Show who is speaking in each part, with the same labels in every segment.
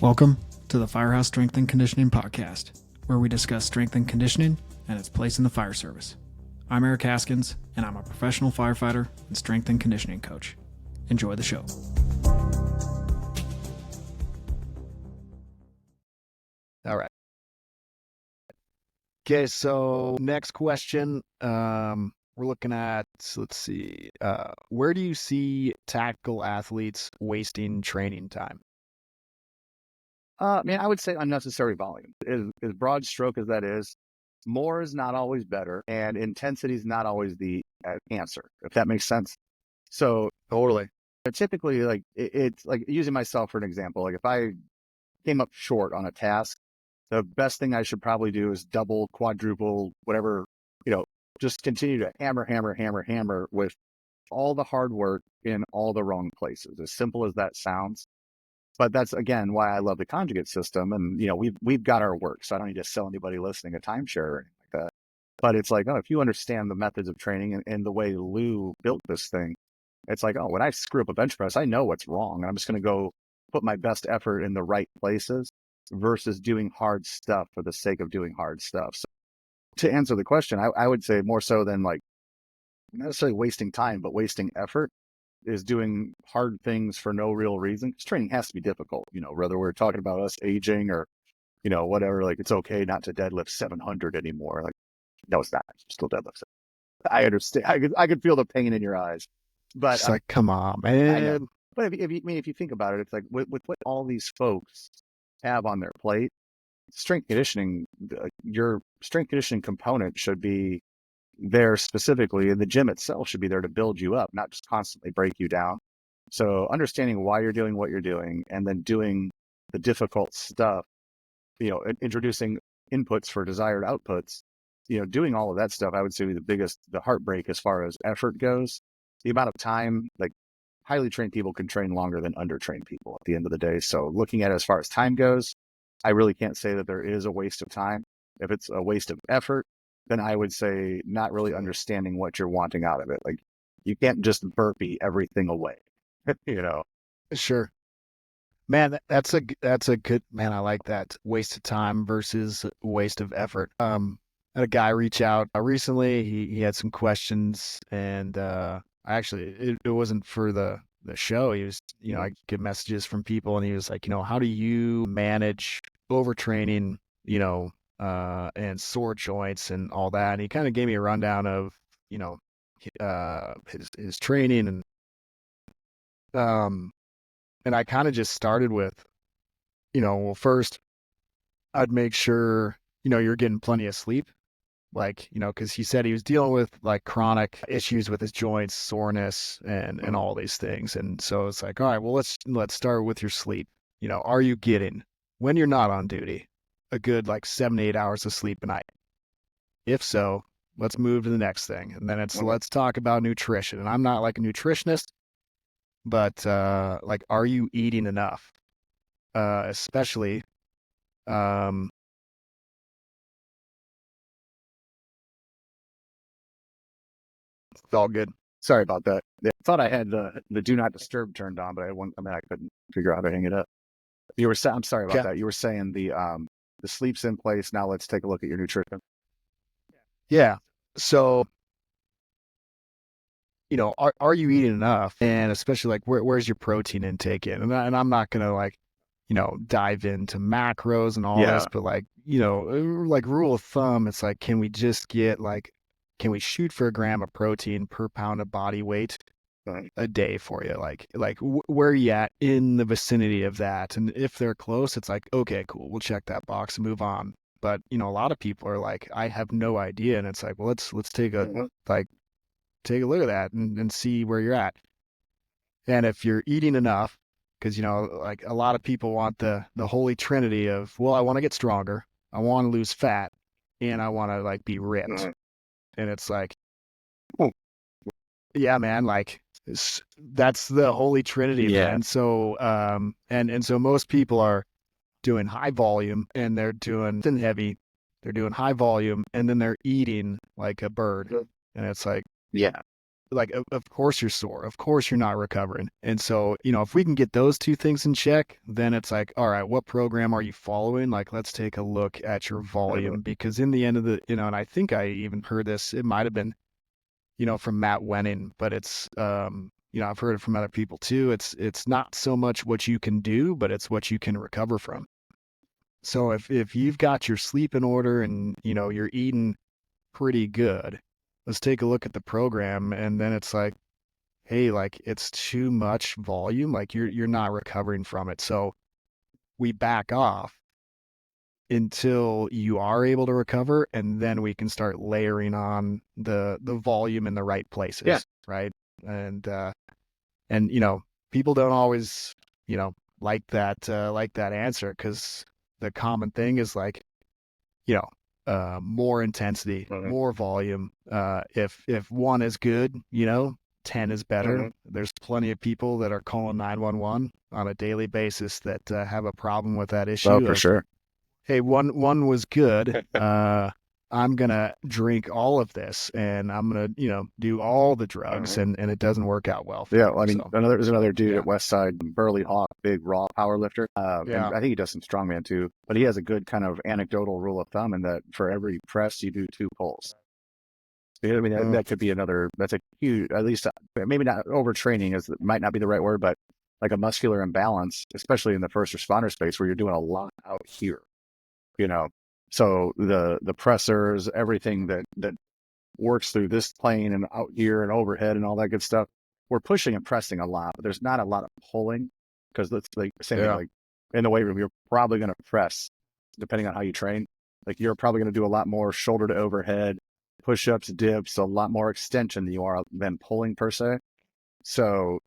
Speaker 1: Welcome to the Firehouse Strength and Conditioning Podcast, where we discuss strength and conditioning and its place in the fire service. I'm Eric Haskins, and I'm a professional firefighter and strength and conditioning coach. Enjoy the show.
Speaker 2: All right. Okay, so next question. We're looking at, let's see, where do you see tactical athletes wasting training time?
Speaker 3: I would say unnecessary volume. As broad stroke as that is, more is not always better, and intensity is not always the answer, if that makes sense. So
Speaker 2: Totally.
Speaker 3: typically, like it's like using myself for an example. Like if I came up short on a task, the best thing I should probably do is double, quadruple, whatever, just continue to hammer with all the hard work in all the wrong places. As simple as that sounds. But that's, again, why I love the conjugate system. And, we've got our work, so I don't need to sell anybody listening a timeshare or anything like that. But it's like, if you understand the methods of training and the way Lou built this thing, it's like, when I screw up a bench press, I know what's wrong. And I'm just going to go put my best effort in the right places versus doing hard stuff for the sake of doing hard stuff. So to answer the question, I would say more so than like not necessarily wasting time, but wasting effort is doing hard things for no real reason. Because training has to be difficult, whether we're talking about us aging or, whatever, like it's okay not to deadlift 700 anymore. Like, no, it's not. Still deadlift. I understand. I could feel the pain in your eyes, but
Speaker 2: It's like, come on, man.
Speaker 3: I know. But if you think about it, it's like with what all these folks have on their plate, strength conditioning, your strength conditioning component should be there specifically, and the gym itself should be there to build you up, not just constantly break you down. So understanding why you're doing what you're doing and then doing the difficult stuff, introducing inputs for desired outputs, doing all of that stuff, I would say the heartbreak as far as effort goes. The amount of time, like highly trained people can train longer than undertrained people at the end of the day. So looking at it as far as time goes, I really can't say that there is a waste of time. If it's a waste of effort, then I would say not really understanding what you're wanting out of it. Like you can't just burpee everything away,
Speaker 2: Sure. Man, that's a good, man, I like that. Waste of time versus waste of effort. I had a guy reach out recently. He had some questions, and actually it wasn't for the show. He was, I get messages from people, and he was like, how do you manage overtraining, and sore joints and all that? And he kind of gave me a rundown of, his training, and I kind of just started with, well, first I'd make sure, you're getting plenty of sleep. Like, because he said he was dealing with like chronic issues with his joints, soreness, and all these things. And so it's like, all right, well, let's start with your sleep. Are you getting, when you're not on duty, a good like 7 to 8 hours of sleep a night? If so, let's move to the next thing. And then let's talk about nutrition. And I'm not like a nutritionist, but like, are you eating enough? Especially, it's all good.
Speaker 3: Sorry about that. I thought I had the do not disturb turned on, but I couldn't figure out how to hang it up. I'm sorry about that. You were saying the sleep's in place. Now let's take a look at your nutrition.
Speaker 2: Yeah. So, are you eating enough? And especially like, where's your protein intake in? And I'm not going to like, dive into macros and all this, but like, like rule of thumb, it's like, can we shoot for a gram of protein per pound of body weight a day for you? Like where are you at in the vicinity of that? And if they're close, it's like, okay, cool, we'll check that box and move on. But, a lot of people are like, I have no idea. And it's like, well, let's take a look at that and see where you're at. And if you're eating enough, because, like a lot of people want the holy trinity of, well, I want to get stronger, I want to lose fat, and I want to like be ripped. And it's like, yeah, man, like that's the holy trinity, man. So, and so most people are doing high volume and they're doing thin heavy, they're doing high volume, and then they're eating like a bird. And it's like,
Speaker 3: yeah,
Speaker 2: like, of course you're sore. Of course you're not recovering. And so, if we can get those two things in check, then it's like, all right, what program are you following? Like, let's take a look at your volume, because in the end of the, and I think I even heard this, it might've been, from Matt Wenning, but it's, I've heard it from other people too. It's not so much what you can do, but it's what you can recover from. So if you've got your sleep in order and, you're eating pretty good, let's take a look at the program. And then it's like, hey, like, it's too much volume. Like, you're not recovering from it. So we back off until you are able to recover, and then we can start layering on the volume in the right places.
Speaker 3: Yeah.
Speaker 2: Right. And people don't always, like that answer, because the common thing is like, more intensity, more volume. If one is good, 10 is better. There's plenty of people that are calling 911 on a daily basis that have a problem with that issue.
Speaker 3: Oh, for sure.
Speaker 2: Hey, one was good. I'm gonna drink all of this, and I'm gonna, do all the drugs, and it doesn't work out well.
Speaker 3: Yeah, well, I mean, there's another dude at Westside, Burley Hawk, big raw power lifter. And I think he does some strongman too, but he has a good kind of anecdotal rule of thumb in that for every press, you do 2 pulls. You know what I mean? That could be that's a huge, at least maybe not overtraining, might not be the right word, but like a muscular imbalance, especially in the first responder space where you're doing a lot out here, So the pressors, everything that works through this plane and out here and overhead and all that good stuff, we're pushing and pressing a lot, but there's not a lot of pulling, because let's like same thing, like in the weight room, you're probably going to press depending on how you train. Like, you're probably going to do a lot more shoulder to overhead, push-ups, dips, a lot more extension than pulling per se. So,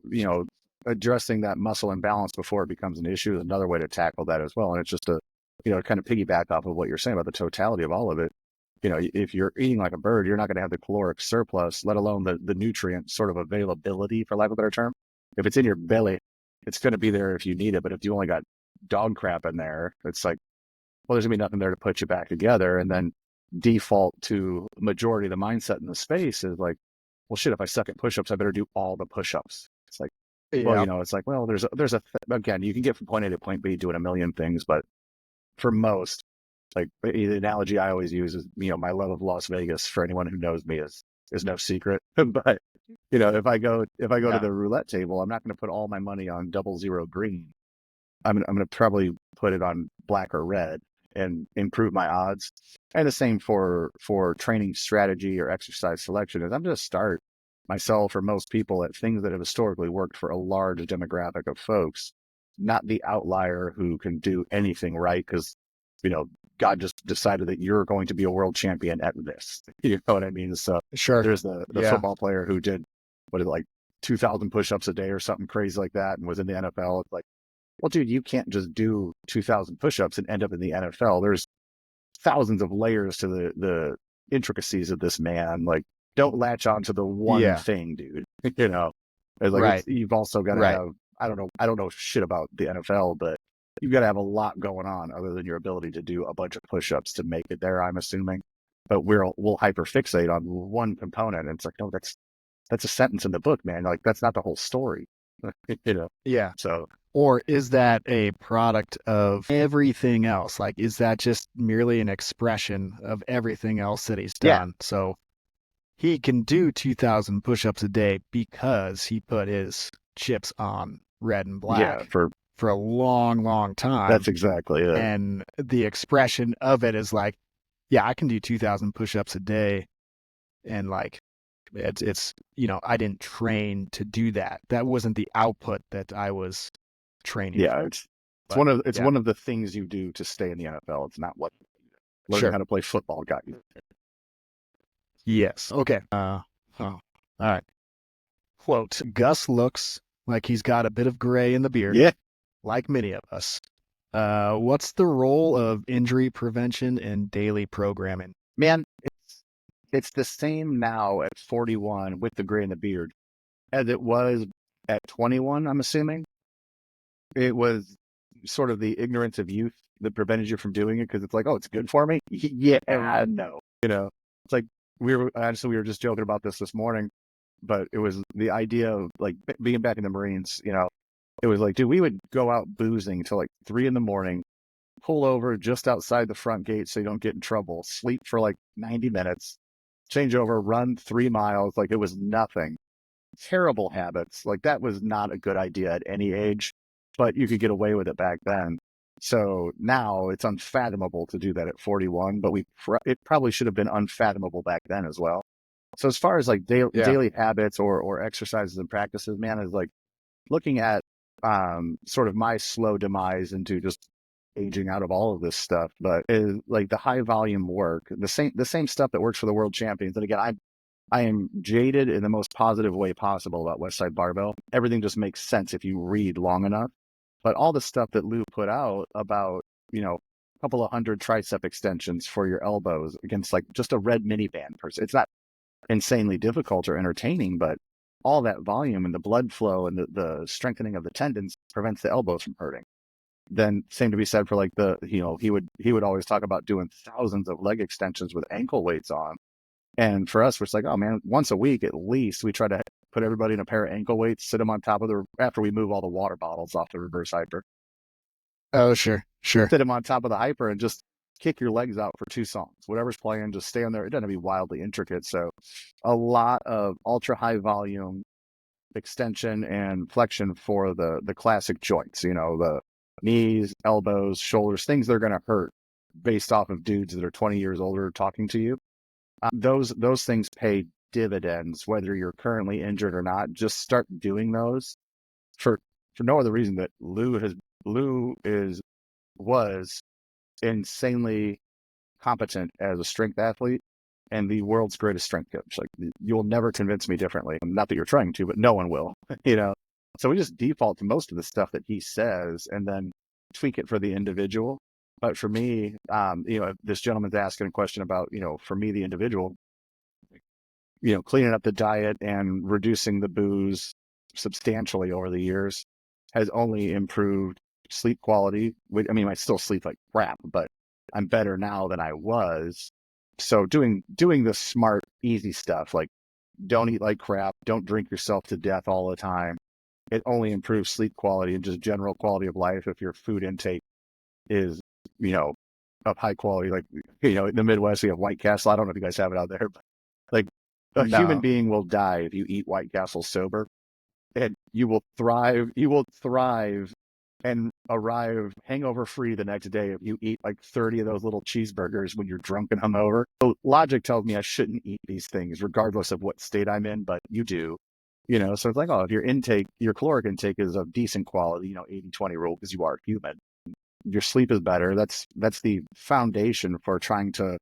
Speaker 3: addressing that muscle imbalance before it becomes an issue is another way to tackle that as well. And it's just kind of piggyback off of what you're saying about the totality of all of it. If you're eating like a bird, you're not going to have the caloric surplus, let alone the nutrient sort of availability, for lack of a better term. If it's in your belly, it's going to be there if you need it. But if you only got dog crap in there, it's like, well, there's going to be nothing there to put you back together. And then default to majority of the mindset in the space is like, well, shit, if I suck at push-ups, I better do all the push-ups. It's like, well, it's like, well, again, you can get from point A to point B doing a million things, but for most, like, the analogy I always use is, my love of Las Vegas, for anyone who knows me, is no secret. But, if I go to the roulette table, I'm not going to put all my money on 00 green. I'm going to probably put it on black or red and improve my odds. And the same for training strategy or exercise selection is I'm going to start myself or most people at things that have historically worked for a large demographic of folks, not the outlier who can do anything right because, God just decided that you're going to be a world champion at this. You know what I mean? So
Speaker 2: sure.
Speaker 3: There's the football player who did, 2,000 push-ups a day or something crazy like that and was in the NFL. It's like, well, dude, you can't just do 2,000 push-ups and end up in the NFL. There's thousands of layers to the intricacies of this man. Like, don't latch on to the one thing, dude. You've also got to have, I don't know shit about the NFL, but you've got to have a lot going on other than your ability to do a bunch of push-ups to make it there, I'm assuming. But we'll hyperfixate on one component. And it's like, no, that's a sentence in the book, man. Like, that's not the whole story.
Speaker 2: Yeah.
Speaker 3: So,
Speaker 2: or is that a product of everything else? Like, is that just merely an expression of everything else that he's done?
Speaker 3: Yeah.
Speaker 2: So he can do 2,000 push-ups a day because he put his chips on red and black for a long, long time.
Speaker 3: That's exactly it.
Speaker 2: And the expression of it is like, yeah, I can do 2,000 push-ups a day. And like, it's I didn't train to do that. That wasn't the output that I was training.
Speaker 3: Yeah, for. It's one of the things you do to stay in the NFL. It's not what learning how to play football got you.
Speaker 2: Yes. Okay. All right. Quote: Gus looks like he's got a bit of gray in the beard.
Speaker 3: Yeah.
Speaker 2: Like many of us. What's the role of injury prevention in daily programming?
Speaker 3: Man, it's the same now at 41 with the gray in the beard as it was at 21, I'm assuming. It was sort of the ignorance of youth that prevented you from doing it because it's like, oh, it's good for me. Yeah, no. It's like we were just joking about this morning. but it was the idea of like being back in the Marines, it was like, dude, we would go out boozing till like 3 a.m, pull over just outside the front gate so you don't get in trouble, sleep for like 90 minutes, change over, run 3 miles. Like it was nothing. Terrible habits. Like that was not a good idea at any age, but you could get away with it back then. So now it's unfathomable to do that at 41, but it probably should have been unfathomable back then as well. So as far as like daily habits or exercises and practices, man, is like looking at sort of my slow demise into just aging out of all of this stuff, but is like the high volume work, the same stuff that works for the world champions. And again, I am jaded in the most positive way possible about Westside Barbell. Everything just makes sense if you read long enough. But all the stuff that Lou put out about, a couple of hundred tricep extensions for your elbows against like just a red miniband person. It's not insanely difficult or entertaining, but all that volume and the blood flow and the strengthening of the tendons prevents the elbows from hurting. Then same to be said for like he would always talk about doing thousands of leg extensions with ankle weights on. And for us, we're like, oh man, once a week at least, we try to put everybody in a pair of ankle weights, sit them on top of after we move all the water bottles off the reverse hyper.
Speaker 2: Oh, sure.
Speaker 3: Sit them on top of the hyper and just kick your legs out for 2 songs. Whatever's playing, just stay on there. It doesn't have to be wildly intricate. So a lot of ultra high volume extension and flexion for the classic joints, the knees, elbows, shoulders, things that are going to hurt based off of dudes that are 20 years older talking to you. Those things pay dividends, whether you're currently injured or not. Just start doing those for no other reason that Lou was insanely competent as a strength athlete and the world's greatest strength coach. Like you'll never convince me differently. Not that you're trying to, but no one will, So we just default to most of the stuff that he says and then tweak it for the individual. But for me, this gentleman's asking a question about, for me, the individual, cleaning up the diet and reducing the booze substantially over the years has only improved sleep quality. I still sleep like crap, but I'm better now than I was. So doing the smart, easy stuff, like don't eat like crap, don't drink yourself to death all the time. It only improves sleep quality and just general quality of life if your food intake is, of high quality. Like, in the Midwest, we have White Castle. I don't know if you guys have it out there, but like a human being will die if you eat White Castle sober, and you will thrive and arrive hangover free the next day if you eat like 30 of those little cheeseburgers when you're drunk and hungover. So logic tells me I shouldn't eat these things regardless of what state I'm in, but you do. So it's like, if your caloric intake is of decent quality, 80-20 rule, because you are human, your sleep is better. That's the foundation for trying to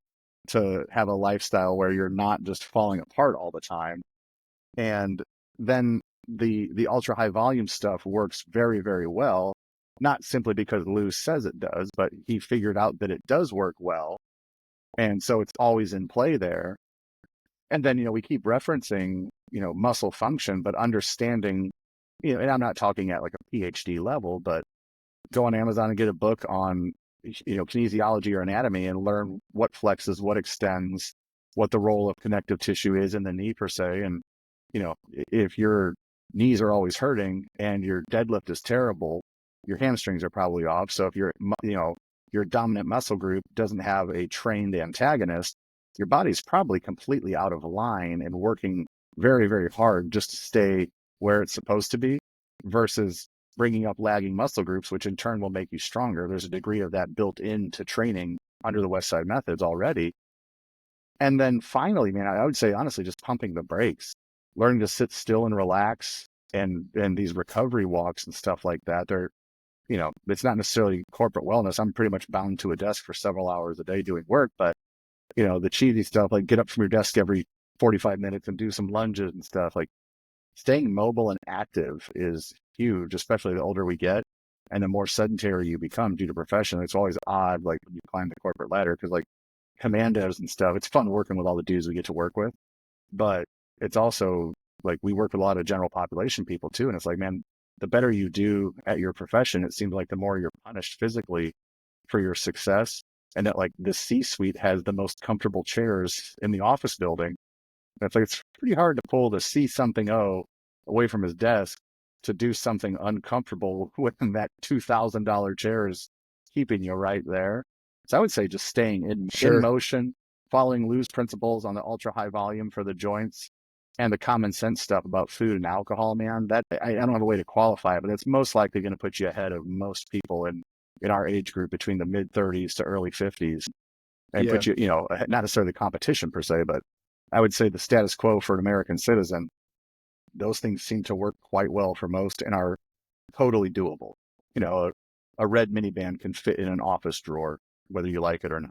Speaker 3: have a lifestyle where you're not just falling apart all the time. And then the ultra high volume stuff works very, very well, not simply because Lou says it does, but he figured out that it does work well. And so it's always in play there. And then, we keep referencing, muscle function, but understanding, and I'm not talking at like a PhD level, but go on Amazon and get a book on, kinesiology or anatomy and learn what flexes, what extends, what the role of connective tissue is in the knee per se. And, if your knees are always hurting and your deadlift is terrible, your hamstrings are probably off. So if your dominant muscle group doesn't have a trained antagonist, your body's probably completely out of line and working very, very hard just to stay where it's supposed to be versus bringing up lagging muscle groups, which in turn will make you stronger. There's a degree of that built into training under the Westside methods already. And then finally, man, I would say honestly, just pumping the brakes, learning to sit still and relax, and these recovery walks and stuff like that. They're, it's not necessarily corporate wellness. I'm pretty much bound to a desk for several hours a day doing work, but the cheesy stuff, like get up from your desk every 45 minutes and do some lunges and stuff. Like staying mobile and active is huge, especially the older we get and the more sedentary you become due to profession. It's always odd, like when you climb the corporate ladder, because like commandos and stuff, it's fun working with all the dudes we get to work with, but it's also like we work with a lot of general population people too. And it's like, man, the better you do at your profession, it seems like the more you're punished physically for your success. And that like the C-suite has the most comfortable chairs in the office building. It's like, it's pretty hard to pull the C-something-O away from his desk to do something uncomfortable when that $2,000 chair is keeping you right there. So I would say just staying in motion, following loose principles on the ultra high volume for the joints, and the common sense stuff about food and alcohol, man. That I don't have a way to qualify it, but it's most likely going to put you ahead of most people in our age group between the mid 30s to early 50s, and put you, not necessarily competition per se, but I would say the status quo for an American citizen. Those things seem to work quite well for most and are totally doable. A red minivan can fit in an office drawer, whether you like it or not.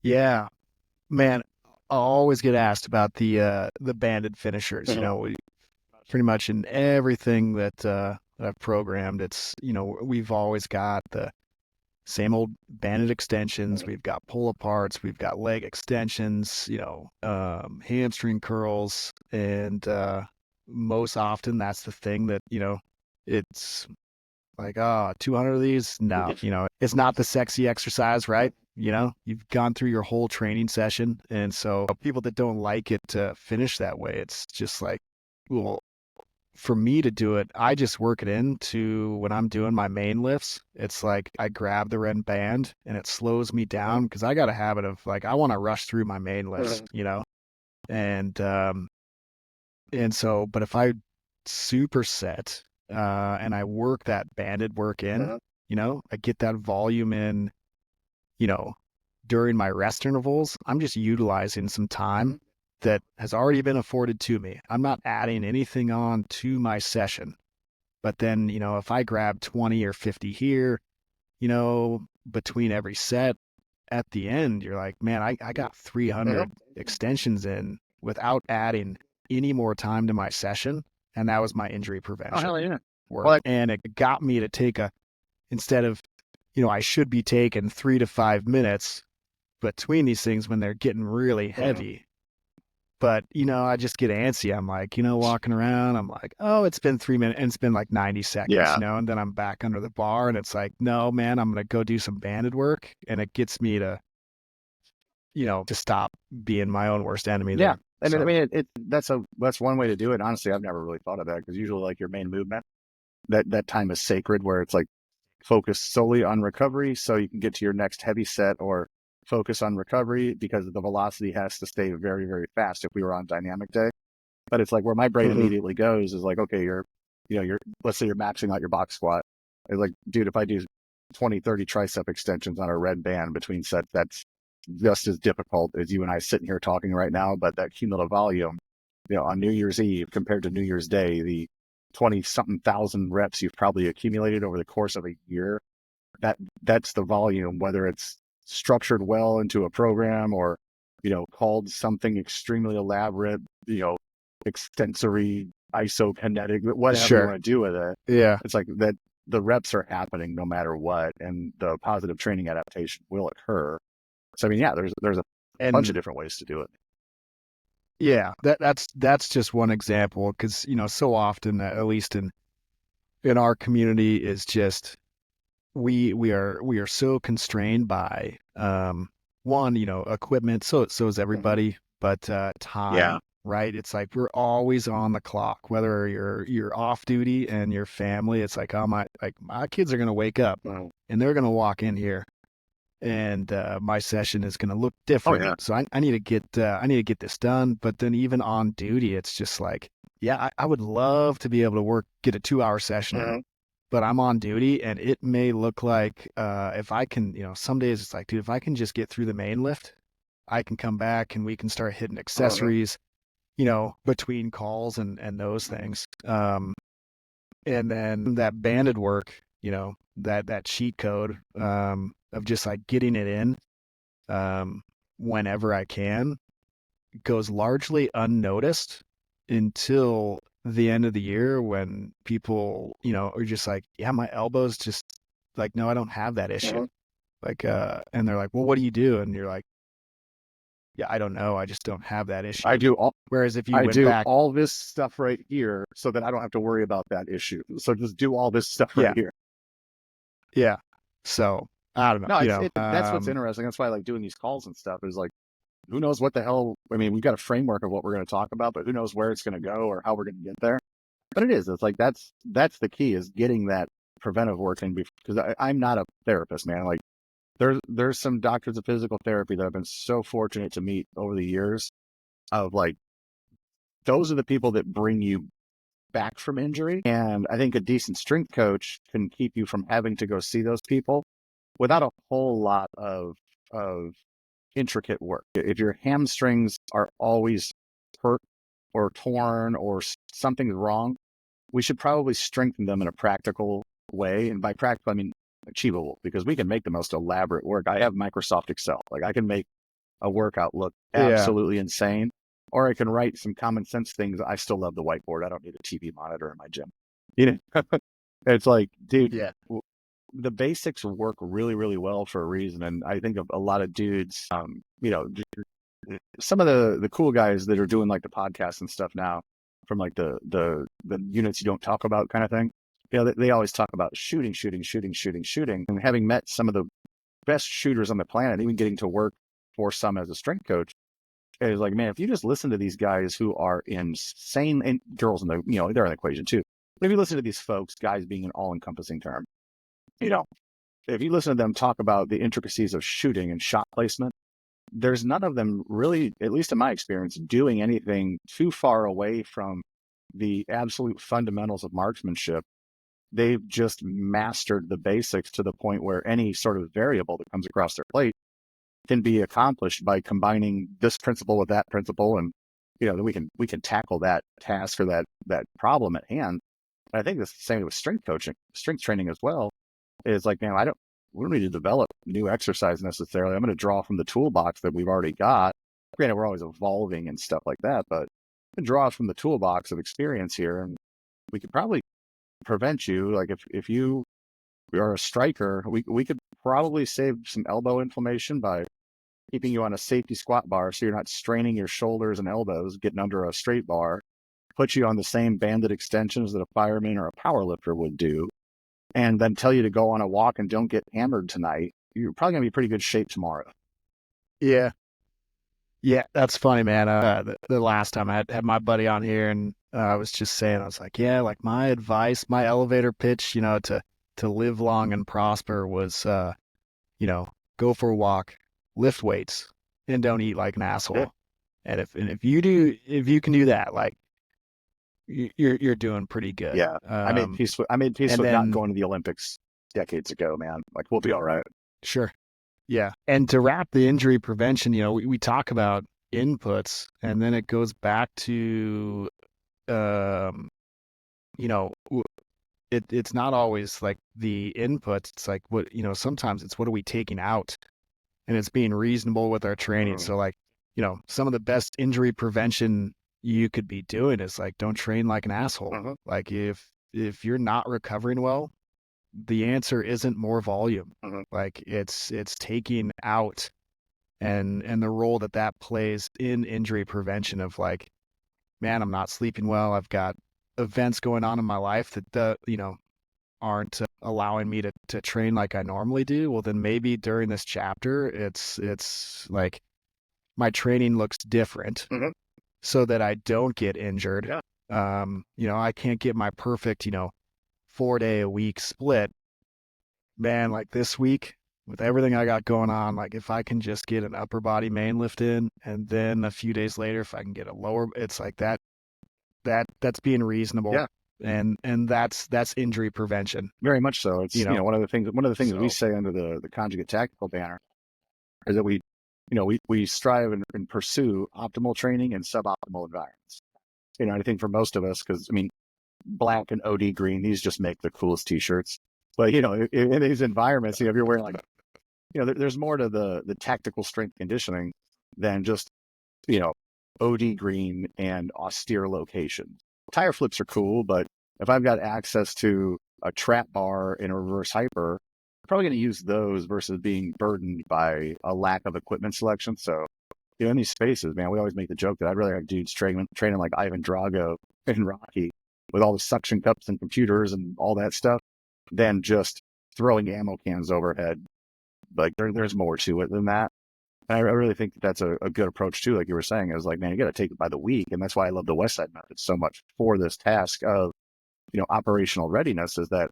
Speaker 2: Yeah, man, I always get asked about the banded finishers. We pretty much in everything that I've programmed, it's, we've always got the same old banded extensions. We've got pull aparts. We've got leg extensions, hamstring curls. And most often that's the thing that, it's like, 200 of these. No, it's not the sexy exercise, right? You've gone through your whole training session. And so people that don't like it to finish that way, it's just like, well, for me to do it, I just work it into when I'm doing my main lifts. It's like I grab the red band and it slows me down because I got a habit of like, I want to rush through my main lifts, and so, but if I superset and I work that banded work in, I get that volume in, during my rest intervals, I'm just utilizing some time that has already been afforded to me. I'm not adding anything on to my session. But then, if I grab 20 or 50 here, between every set, at the end, you're like, man, I got 300 extensions in without adding any more time to my session. And that was my injury prevention.
Speaker 3: Oh, hell yeah.
Speaker 2: Work. And it got me to take instead of, I should be taking 3 to 5 minutes between these things when they're getting really heavy. But, I just get antsy. I'm like, walking around, I'm like, oh, it's been 3 minutes and it's been like 90 seconds, and then I'm back under the bar and it's like, no, man, I'm going to go do some banded work. And it gets me to, to stop being my own worst enemy.
Speaker 3: Yeah.
Speaker 2: There.
Speaker 3: I mean, that's one way to do it. Honestly, I've never really thought of that because usually like your main movement, that time is sacred where it's like focus solely on recovery so you can get to your next heavy set, or focus on recovery because the velocity has to stay very, very fast if we were on dynamic day. But it's like where my brain immediately goes is like, okay, you're let's say you're maxing out your box squat. It's like, dude, if I do 20, 30 tricep extensions on a red band between sets, that's just as difficult as you and I sitting here talking right now. But that cumulative volume, on New Year's Eve compared to New Year's Day, the 20-something thousand reps you've probably accumulated over the course of a year, that's the volume, whether it's structured well into a program or, called something extremely elaborate, extensory, isokinetic, whatever you want to do with it.
Speaker 2: Yeah.
Speaker 3: It's like that the reps are happening no matter what, and the positive training adaptation will occur. So, I mean, yeah, there's a bunch of different ways to do it.
Speaker 2: Yeah, that's just one example because, so often, at least in our community, is just we are so constrained by one, equipment. So is everybody, but time, right? It's like we're always on the clock, whether you're off duty and your family. It's like, my kids are gonna wake up and they're gonna walk in here, and my session is gonna look different.
Speaker 3: Oh, yeah.
Speaker 2: So I need to get this done. But then even on duty, it's just like, yeah, I would love to be able to get a 2-hour session in. But I'm on duty and it may look like, if I can, some days it's like, dude, if I can just get through the main lift, I can come back and we can start hitting accessories, between calls and those things. And then that banded work, that cheat code, of just like getting it in, whenever I can, goes largely unnoticed until the end of the year when people, are just like, yeah, my elbow's just like, no, I don't have that issue. Like, and they're like, well, what do you do? And you're like, yeah, I don't know. I just don't have that issue. Whereas if you went back,
Speaker 3: all this stuff right here so that I don't have to worry about that issue. So just do all this stuff right here.
Speaker 2: Yeah. So I don't know.
Speaker 3: No, that's what's interesting. That's why I like doing these calls and stuff is like, who knows what the hell, I mean, we've got a framework of what we're going to talk about, but who knows where it's going to go or how we're going to get there. But it's like, that's the key, is getting that preventive work in, because I'm not a therapist, man. Like there's some doctors of physical therapy that I've been so fortunate to meet over the years, of like, those are the people that bring you back from injury. And I think a decent strength coach can keep you from having to go see those people without a whole lot of intricate work. If your hamstrings are always hurt or torn or something's wrong, we should probably strengthen them in a practical way. And by practical, I mean achievable, because we can make the most elaborate work. I have Microsoft Excel. Like, I can make a workout look absolutely insane, or I can write some common sense things. I still love the whiteboard. I don't need a TV monitor in my gym. You know, it's like, dude, the basics work really, really well for a reason. And I think of a lot of dudes, you know, some of the cool guys that are doing like the podcasts and stuff now, from like the units you don't talk about kind of thing. You know, they always talk about shooting. And having met some of the best shooters on the planet, even getting to work for some as a strength coach, is like, man, if you just listen to these guys who are insane, and girls in the, you know, they're in the equation too. But if you listen to these folks, guys being an all-encompassing term, you know, if you listen to them talk about the intricacies of shooting and shot placement, there's none of them really, at least in my experience, doing anything too far away from the absolute fundamentals of marksmanship. They've just mastered the basics to the point where any sort of variable that comes across their plate can be accomplished by combining this principle with that principle. And, you know, we can tackle that task or that problem at hand. And I think it's the same with strength coaching, strength training as well. Is like, man, we don't need to develop new exercise necessarily. I'm going to draw from the toolbox that we've already got. Granted, we're always evolving and stuff like that, but draw from the toolbox of experience here. And we could probably prevent you. Like, if you are a striker, we could probably save some elbow inflammation by keeping you on a safety squat bar, so you're not straining your shoulders and elbows getting under a straight bar. Put you on the same banded extensions that a fireman or a power lifter would do, and then tell you to go on a walk and don't get hammered tonight. You're probably gonna be in pretty good shape tomorrow.
Speaker 2: Yeah, that's funny, man. The last time I had my buddy on here, and I was just saying, I was like, yeah, like my advice, my elevator pitch, you know, to live long and prosper was, you know, go for a walk, lift weights, and don't eat like an asshole.
Speaker 3: Yeah.
Speaker 2: And if you can do that, like, you're doing pretty good.
Speaker 3: Yeah, I made peace with not going to the Olympics decades ago, man. Like, we'll be all right.
Speaker 2: Sure. Yeah. And to wrap the injury prevention, you know, we talk about inputs, and then it goes back to, you know, it's not always like the inputs. It's like, what, you know, sometimes it's what are we taking out, and it's being reasonable with our training. So like, you know, some of the best injury prevention you could be doing is like, don't train like an asshole. Like, if you're not recovering well, the answer isn't more volume. Like, it's taking out and the role that plays in injury prevention of like, man, I'm not sleeping well. I've got events going on in my life that, you know, aren't allowing me to train like I normally do. Well, then maybe during this chapter, it's like my training looks different so that I don't get injured.
Speaker 3: Yeah.
Speaker 2: You know, I can't get my perfect, you know, 4-day-a-week split. Man, like this week, with everything I got going on, like if I can just get an upper body main lift in, and then a few days later, if I can get a lower, it's like that's being reasonable.
Speaker 3: Yeah.
Speaker 2: And that's injury prevention.
Speaker 3: Very much so. It's, you know, one of the things that we say under the conjugate tactical banner is that we strive and pursue optimal training in suboptimal environments. You know, I think for most of us, because I mean, black and OD green, these just make the coolest t-shirts. But, you know, in these environments, you know, if you're wearing like, you know, there's more to the tactical strength conditioning than just, you know, OD green and austere location. Tire flips are cool, but if I've got access to a trap bar and a reverse hyper, I'm probably going to use those versus being burdened by a lack of equipment selection. So, you know, in these spaces, man, we always make the joke that I'd rather have dudes training like Ivan Drago and Rocky with all the suction cups and computers and all that stuff than just throwing ammo cans overhead. Like, there's more to it than that. And I really think that that's a good approach too. Like you were saying, is like, man, you got to take it by the week. And that's why I love the Westside method so much for this task of, operational readiness, is that,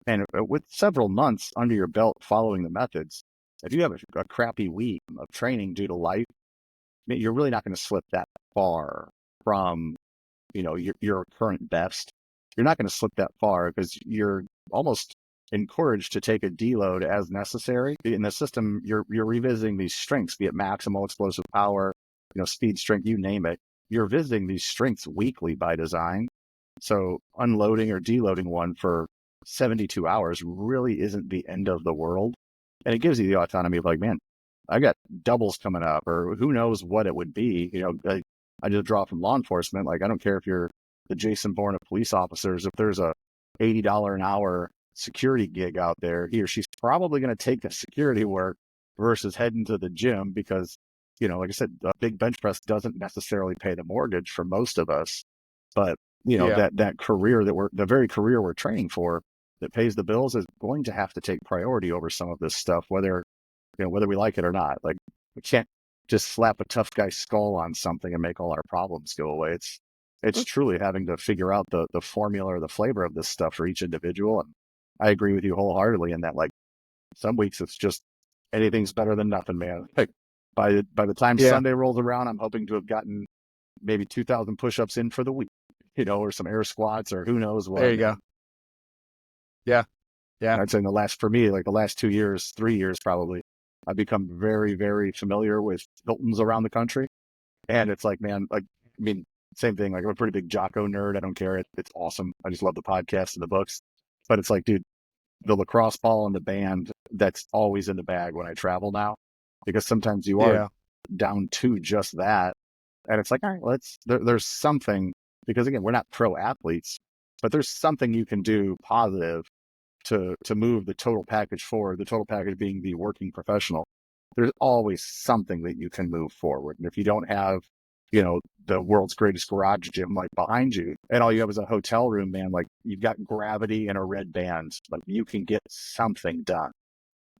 Speaker 3: and with several months under your belt following the methods, if you have a crappy week of training due to life, you're really not going to slip that far from, your current best. You're not going to slip that far because you're almost encouraged to take a deload as necessary. In the system, you're revisiting these strengths, be it maximal explosive power, speed, strength, you name it. You're visiting these strengths weekly by design. So unloading or deloading one for 72 hours really isn't the end of the world. And it gives you the autonomy of like, man, I got doubles coming up, or who knows what it would be. I just draw from law enforcement. Like, I don't care if you're the Jason Bourne of police officers. If there's a $80 an hour security gig out there, he or she's probably going to take the security work versus heading to the gym because, like I said, a big bench press doesn't necessarily pay the mortgage for most of us. But, that career the very career we're training for that pays the bills is going to have to take priority over some of this stuff, whether we like it or not. Like, we can't just slap a tough guy's skull on something and make all our problems go away. It's truly having to figure out the formula or the flavor of this stuff for each individual. And I agree with you wholeheartedly in that, like, some weeks it's just anything's better than nothing, man. Like, by the time Sunday rolls around, I'm hoping to have gotten maybe 2,000 push-ups in for the week, or some air squats or who knows what.
Speaker 2: There you go. Yeah.
Speaker 3: And I'd say the last 2 years, 3 years probably, I've become very, very familiar with Hiltons around the country. And it's like, man, same thing. Like, I'm a pretty big Jocko nerd. I don't care. It's awesome. I just love the podcast and the books. But it's like, dude, the lacrosse ball and the band, that's always in the bag when I travel now, because sometimes you are down to just that. And it's like, all right, there's something, because again, we're not pro athletes, but there's something you can do positive to move the total package forward, the total package being the working professional. There's always something that you can move forward. And if you don't have, the world's greatest garage gym like behind you, and all you have is a hotel room, man, like, you've got gravity and a red band, like, you can get something done.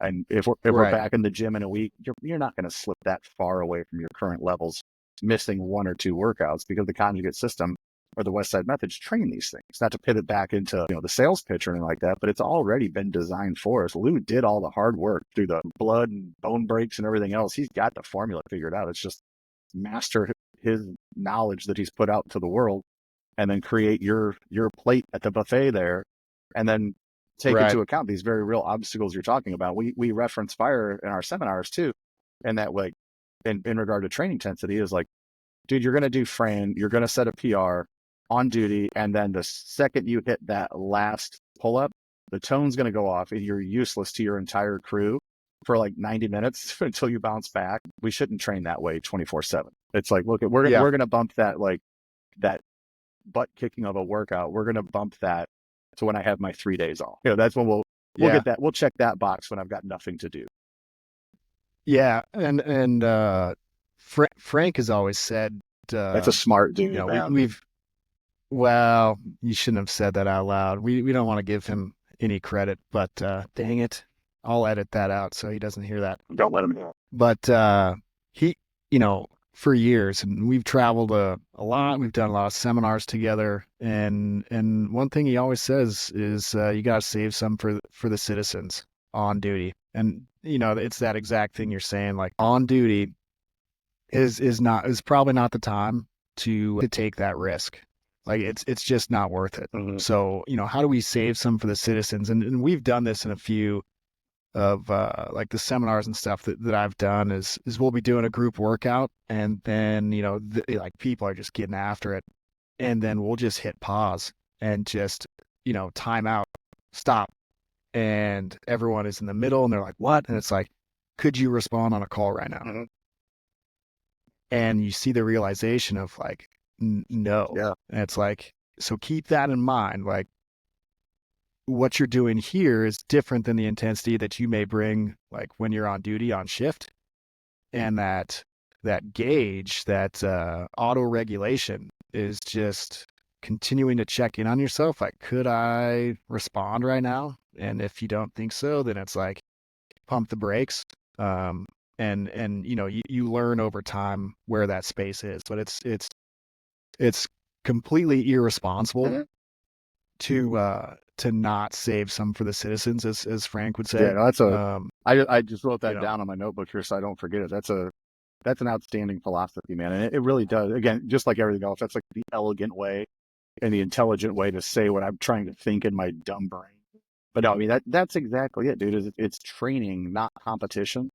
Speaker 3: And if we're back in the gym in a week, you're not going to slip that far away from your current levels, missing 1 or 2 workouts, because the conjugate system or the Westside methods train these things. Not to pivot back into the sales pitch or anything like that, but it's already been designed for us. Lou did all the hard work through the blood and bone breaks and everything else. He's got the formula figured out. It's just master his knowledge that he's put out to the world, and then create your plate at the buffet there, and then take into account these very real obstacles you're talking about. We reference fire in our seminars too, and that, like, in regard to training intensity, is like, dude, you're going to do Fran, you're going to set a PR on duty, and then the second you hit that last pull-up, the tone's going to go off and you're useless to your entire crew for like 90 minutes until you bounce back. We shouldn't train that way 24/7. It's like, look, we're going to bump that, like, that butt kicking of a workout. We're going to bump that to when I have my 3 days off. That's when we'll get that. We'll check that box when I've got nothing to do.
Speaker 2: Yeah. And Frank has always said,
Speaker 3: that's a smart dude.
Speaker 2: Well, you shouldn't have said that out loud. We don't want to give him any credit, but dang it, I'll edit that out so he doesn't hear that.
Speaker 3: Don't let him know.
Speaker 2: But he, for years, and we've traveled a lot. We've done a lot of seminars together, and one thing he always says is you got to save some for the citizens on duty. And it's that exact thing you're saying. Like, on duty is probably not the time to take that risk. Like, it's just not worth it.
Speaker 3: Mm-hmm.
Speaker 2: So, how do we save some for the citizens? And we've done this in a few of like the seminars and stuff that I've done is we'll be doing a group workout, and then, like, people are just getting after it. And then we'll just hit pause and just, time out, stop. And everyone is in the middle and they're like, what? And it's like, could you respond on a call right now?
Speaker 3: Mm-hmm.
Speaker 2: And you see the realization of, like, no.
Speaker 3: Yeah.
Speaker 2: And it's like, so keep that in mind. Like, what you're doing here is different than the intensity that you may bring, like, when you're on duty on shift. And that gauge, that auto regulation is just continuing to check in on yourself. Like, could I respond right now? And if you don't think so, then it's like, pump the brakes. and you know, you learn over time where that space is, but it's completely irresponsible to not save some for the citizens, as Frank would say.
Speaker 3: Yeah, no, that's I just wrote
Speaker 2: you
Speaker 3: that
Speaker 2: know,
Speaker 3: down on my notebook here so I don't forget it. That's an outstanding philosophy, man. And it really does. Again, just like everything else, that's like the elegant way and the intelligent way to say what I'm trying to think in my dumb brain. But no, I mean that's exactly it, dude. It's training, not competition.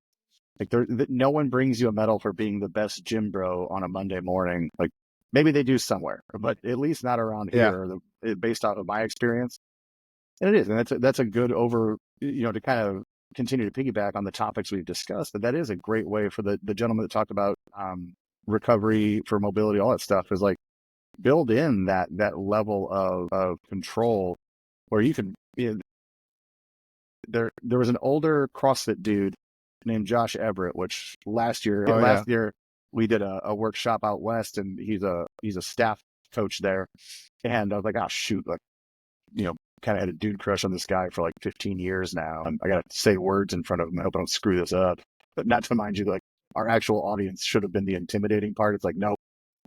Speaker 3: Like no one brings you a medal for being the best gym bro on a Monday morning. Like maybe they do somewhere, but at least not around
Speaker 2: yeah,
Speaker 3: here. Based off of my experience, and it is, and that's a good to kind of continue to piggyback on the topics we've discussed. But that is a great way for the gentleman that talked about recovery for mobility, all that stuff is like build in that level of control where you can. There was an older CrossFit dude named Josh Everett, which last year we did a workshop out west, and he's a staff coach there. And I was like, oh shoot, like, kind of had a dude crush on this guy for like 15 years now. And I got to say words in front of him. I hope I don't screw this up. But not to mind you, like our actual audience should have been the intimidating part. It's like, nope,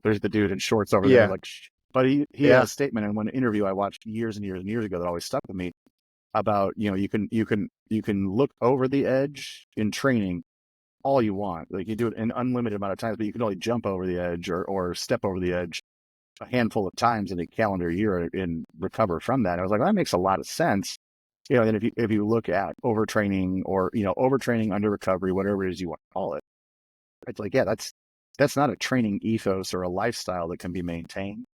Speaker 3: there's the dude in shorts over there. Like, but he had a statement in one interview I watched years and years and years ago that always stuck with me about, you can look over the edge in training all you want. Like you do it an unlimited amount of times, but you can only jump over the edge or step over the edge a handful of times in a calendar year and recover from that. And I was like, well, that makes a lot of sense. And if you look at overtraining or, overtraining, under recovery, whatever it is you want to call it, it's like, yeah, that's not a training ethos or a lifestyle that can be maintained.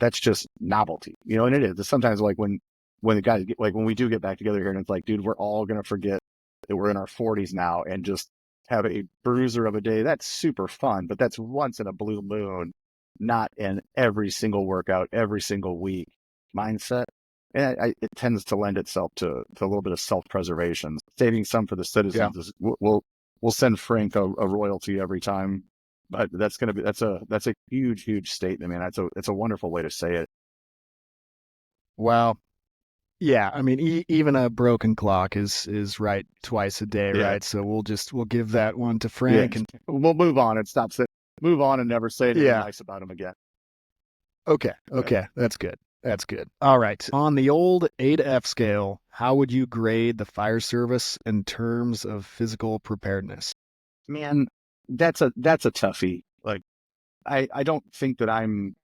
Speaker 3: That's just novelty, and it is. Sometimes like when the guys like when we do get back together here and it's like, dude, we're all going to forget that we're in our 40s now and just have a bruiser of a day. That's super fun, but that's once in a blue moon, not in every single workout, every single week mindset. And it tends to lend itself to a little bit of self-preservation. Saving some for the citizens is, we'll send Frank a royalty every time, but that's a huge statement, man. It's a wonderful way to say it.
Speaker 2: Well, yeah, I mean, even a broken clock is right twice a day, right? So we'll give that one to Frank, and
Speaker 3: we'll move on and move on and never say anything nice about him again.
Speaker 2: Okay, that's good. That's good. All right, on the old A to F scale, how would you grade the fire service in terms of physical preparedness?
Speaker 3: Man, that's a toughie. Like, I don't think that I'm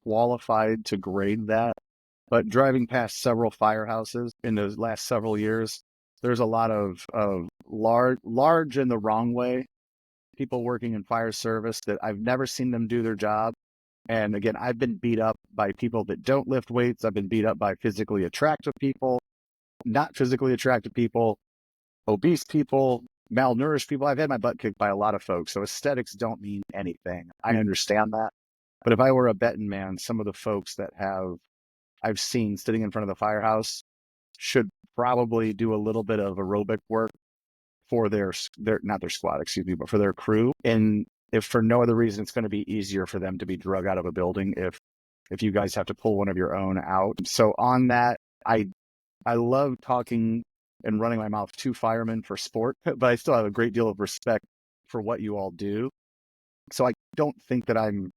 Speaker 3: qualified to grade that. But driving past several firehouses in those last several years, there's a lot of large in the wrong way people working in fire service that I've never seen them do their job. And again, I've been beat up by people that don't lift weights. I've been beat up by physically attractive people, not physically attractive people, obese people, malnourished people. I've had my butt kicked by a lot of folks. So aesthetics don't mean anything. I understand that. But if I were a betting man, some of the folks that I've seen sitting in front of the firehouse should probably do a little bit of aerobic work for their not their squad, excuse me, but for their crew. And if for no other reason, it's going to be easier for them to be drug out of a building if you guys have to pull one of your own out. So on that, I love talking and running my mouth to firemen for sport, but I still have a great deal of respect for what you all do. So I don't think that I'm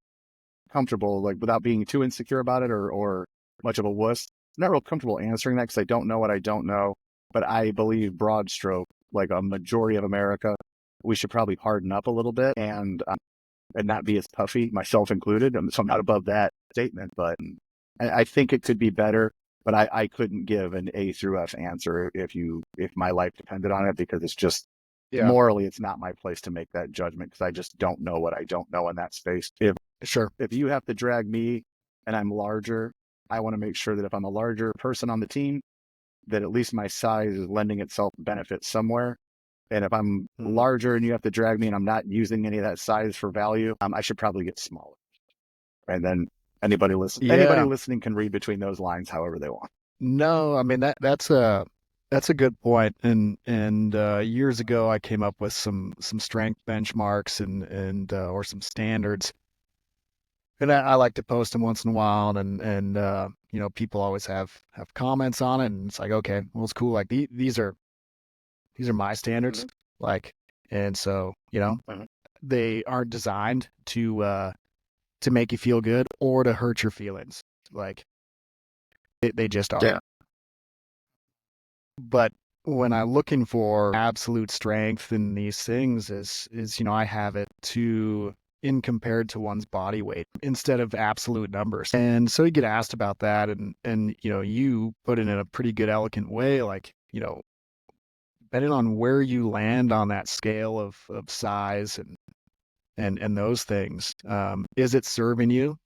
Speaker 3: comfortable, like, without being too insecure about it or much of a wuss. I'm not real comfortable answering that because I don't know what I don't know, but I believe broad stroke, like a majority of America, we should probably harden up a little bit and not be as puffy, myself included. So I'm not above that statement, but I think it could be better. But I couldn't give an A through F answer if my life depended on it, because it's just morally, it's not my place to make that judgment because I just don't know what I don't know in that space. If you have to drag me and I'm larger, I want to make sure that if I'm a larger person on the team, that at least my size is lending itself benefit somewhere. And if I'm larger and you have to drag me and I'm not using any of that size for value, I should probably get smaller. And then anybody listening can read between those lines however they want.
Speaker 2: No, I mean that's a good point. And years ago I came up with some strength benchmarks and or some standards. And I like to post them once in a while, and people always have comments on it, and it's like, okay, well, it's cool. Like these are my standards. Like And so, they aren't designed to make you feel good or to hurt your feelings. Like they just are.
Speaker 3: Yeah.
Speaker 2: But when I'm looking for absolute strength in these things is, I have it in compared to one's body weight instead of absolute numbers. And so you get asked about that and you put it in a pretty good, elegant way, like, depending on where you land on that scale of size and those things, is it serving you?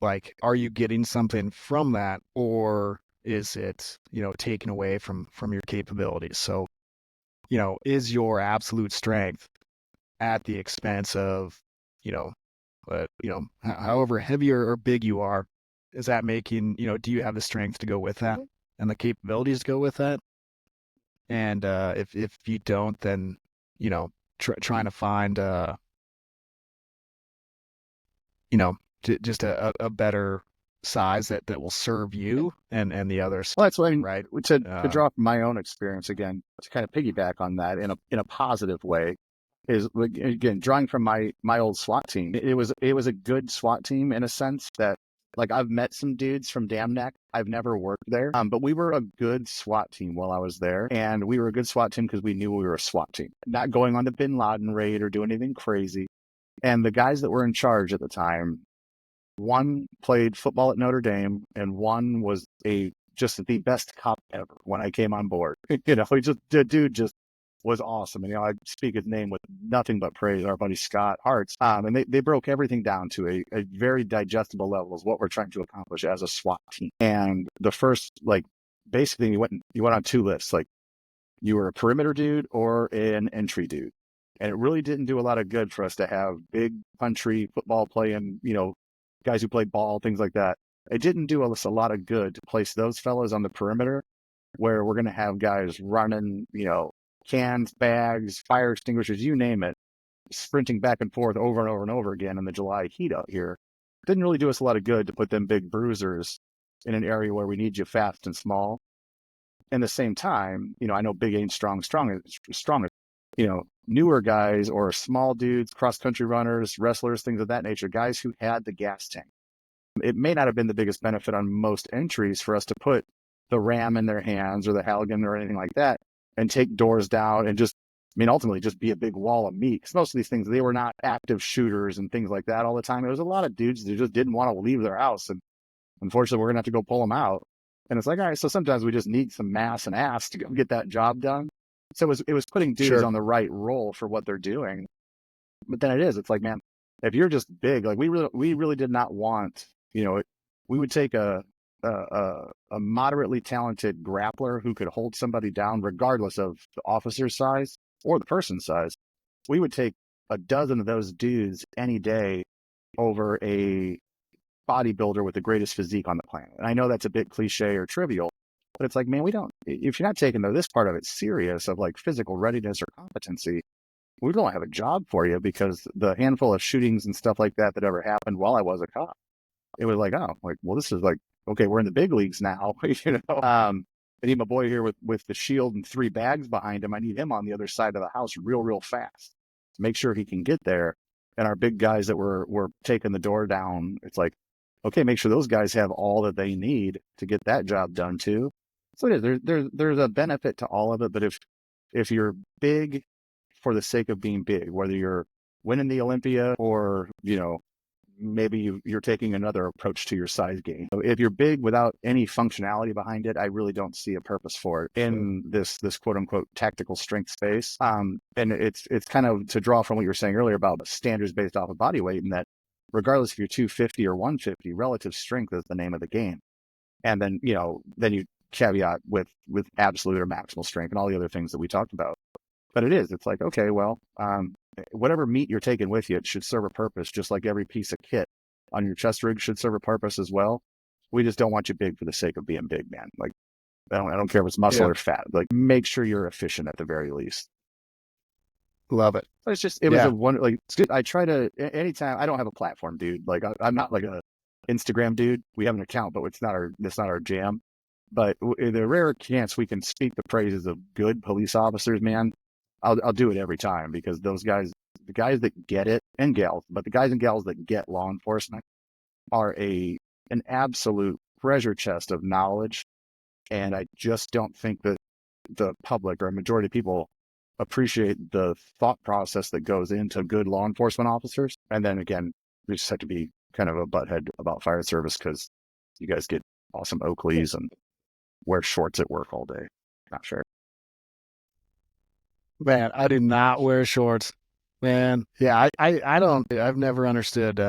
Speaker 2: Like, are you getting something from that, or is it, taken away from your capabilities? So, is your absolute strength at the expense of, however heavy or big you are, is that making, do you have the strength to go with that and the capabilities to go with that? And if you don't, then, trying to find, just a better size that will serve you and the others.
Speaker 3: Well, that's what I mean,
Speaker 2: right?
Speaker 3: to draw from my own experience again, to kind of piggyback on that in a positive way, is again drawing from my old SWAT team. It was a good SWAT team in a sense that, like, I've met some dudes from Dam Neck. I've never worked there, but we were a good SWAT team while I was there, and we were a good SWAT team because we knew we were a SWAT team, not going on the Bin Laden raid or doing anything crazy. And the guys that were in charge at the time, one played football at Notre Dame, and one was just the best cop ever when I came on board. The dude just was awesome. And, I speak his name with nothing but praise, our buddy Scott Hartz. And they broke everything down to a very digestible level, is what we're trying to accomplish as a SWAT team. And the first, basically you went on two lists. Like, you were a perimeter dude or an entry dude. And it really didn't do a lot of good for us to have big country football playing, guys who played ball, things like that. It didn't do us a lot of good to place those fellas on the perimeter, where we're going to have guys running, cans, bags, fire extinguishers, you name it, sprinting back and forth over and over and over again in the July heat out here. It didn't really do us a lot of good to put them big bruisers in an area where we need you fast and small. And at the same time, I know big ain't strong is, newer guys or small dudes, cross-country runners, wrestlers, things of that nature, guys who had the gas tank. It may not have been the biggest benefit on most entries for us to put the ram in their hands or the Halligan or anything like that and take doors down and ultimately just be a big wall of meat. Because most of these things, they were not active shooters and things like that all the time. There was a lot of dudes that just didn't want to leave their house. And unfortunately, we're going to have to go pull them out. And it's like, all right, so sometimes we just need some mass and ass to go get that job done. So it was putting dudes on the right role for what they're doing. But then it's like, man, if you're just big, like we really did not want, we would take a moderately talented grappler who could hold somebody down regardless of the officer's size or the person's size. We would take a dozen of those dudes any day over a bodybuilder with the greatest physique on the planet. And I know that's a bit cliche or trivial, but it's like, man, if you're not taking this part of it serious, of like physical readiness or competency, we don't have a job for you. Because the handful of shootings and stuff like that ever happened while I was a cop, it was like, well, this is like, okay, we're in the big leagues now. I need my boy here with the shield and 3 bags behind him. I need him on the other side of the house real fast to make sure he can get there. And our big guys that were taking the door down, it's like, okay, make sure those guys have all that they need to get that job done too. So it is. There's a benefit to all of it. But if you're big for the sake of being big, whether you're winning the Olympia or, maybe you're taking another approach to your size game. So if you're big without any functionality behind it, I really don't see a purpose for it in this quote unquote tactical strength space. And it's kind of to draw from what you were saying earlier about standards based off of body weight, and that regardless if you're 250 or 150, relative strength is the name of the game. And then, then you caveat with absolute or maximal strength and all the other things that we talked about. But it's like, okay, well, whatever meat you're taking with you, it should serve a purpose, just like every piece of kit on your chest rig should serve a purpose as well. We just don't want you big for the sake of being big, man. Like, I don't care if it's muscle or fat. Like, make sure you're efficient at the very least.
Speaker 2: Love it.
Speaker 3: It's just, it was a one, like, it's good. I try to, anytime, I don't have a platform, dude. Like, I'm not like a Instagram dude. We have an account, but it's not our jam. But in the rare chance we can speak the praises of good police officers, man, I'll do it every time, because those guys, the guys that get it, and gals, but the guys and gals that get law enforcement are an absolute treasure chest of knowledge. And I just don't think that the public or a majority of people appreciate the thought process that goes into good law enforcement officers. And then again, we just have to be kind of a butthead about fire service because you guys get awesome Oakleys and wear shorts at work all day. Not sure.
Speaker 2: Man, I do not wear shorts. Man, yeah, I don't. I've never understood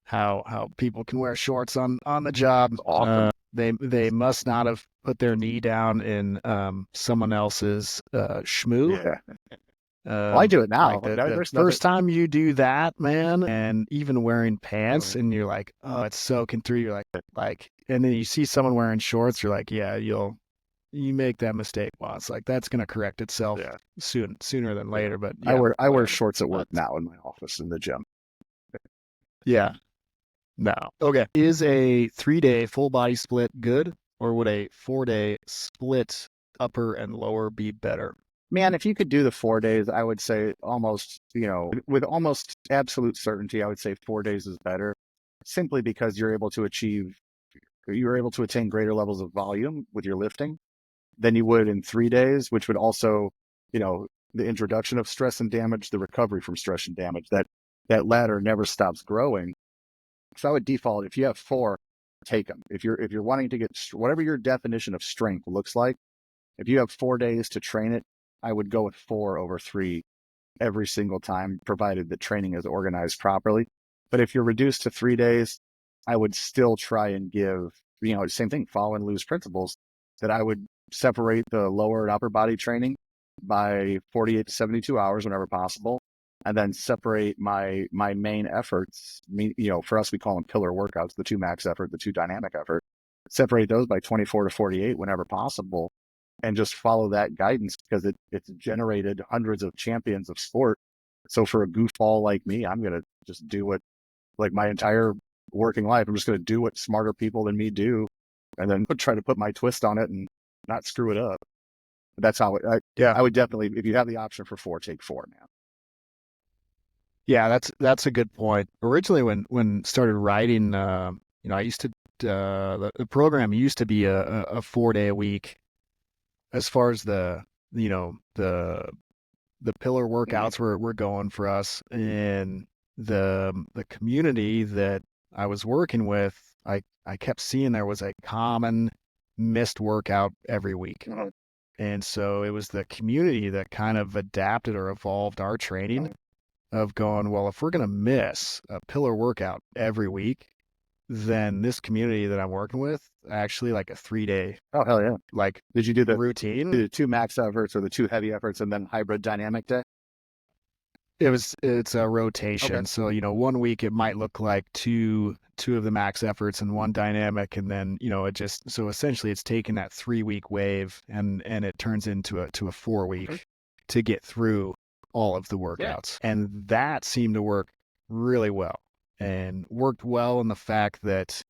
Speaker 2: how people can wear shorts on the job.
Speaker 3: Awesome.
Speaker 2: They must not have put their knee down in someone else's schmoo.
Speaker 3: Yeah. Well, I do it now.
Speaker 2: Like the first time you do that, man, and even wearing pants, and you're like, oh, it's soaking through. You're like, and then you see someone wearing shorts. You're like, yeah, you make that mistake once. Like that's gonna correct itself sooner than later. But yeah,
Speaker 3: I wear shorts at work now in my office in the gym.
Speaker 2: Yeah. No. Okay. Is a 3-day full body split good, or would a 4-day split upper and lower be better?
Speaker 3: Man, if you could do the 4 days, I would say almost, with almost absolute certainty, I would say 4 days is better, simply because you're able to attain greater levels of volume with your lifting than you would in 3 days, which would also, the introduction of stress and damage, the recovery from stress and damage, that ladder never stops growing. So I would default, if you have 4, take them. If you're wanting to get whatever your definition of strength looks like, if you have 4 days to train it, I would go with 4 over 3 every single time, provided that training is organized properly. But if you're reduced to 3 days, I would still try and give, same thing, follow and lose principles, that I would separate the lower and upper body training by 48 to 72 hours whenever possible, and then separate my main efforts. For us, we call them pillar workouts, the 2 max effort, the 2 dynamic effort. Separate those by 24 to 48 whenever possible, and just follow that guidance, because it's generated hundreds of champions of sport. So for a goofball like me, I'm going to just do what, like my entire working life, I'm just going to do what smarter people than me do, and then try to put my twist on it and not screw it up. That's how I would definitely, if you have the option for 4, take 4, man.
Speaker 2: Yeah, that's a good point. Originally, when started writing, I used to the program used to be a 4-day a week. As far as the pillar workouts were going for us, and the community that I was working with, I kept seeing there was a common missed workout every week. And so it was the community that kind of adapted or evolved our training of going, well, if we're going to miss a pillar workout every week, then this community that I'm working with, actually like a 3-day.
Speaker 3: Oh, hell yeah.
Speaker 2: Like,
Speaker 3: did you do the
Speaker 2: routine?
Speaker 3: The 2 max efforts or the 2 heavy efforts and then hybrid dynamic day?
Speaker 2: It's a rotation.
Speaker 3: Okay.
Speaker 2: So, 1 week it might look like two of the max efforts and 1 dynamic. And then, so essentially it's taking that 3-week wave and it turns into a 4-week to get through all of the workouts. Yeah. And that seemed to work really well, and worked well in the fact that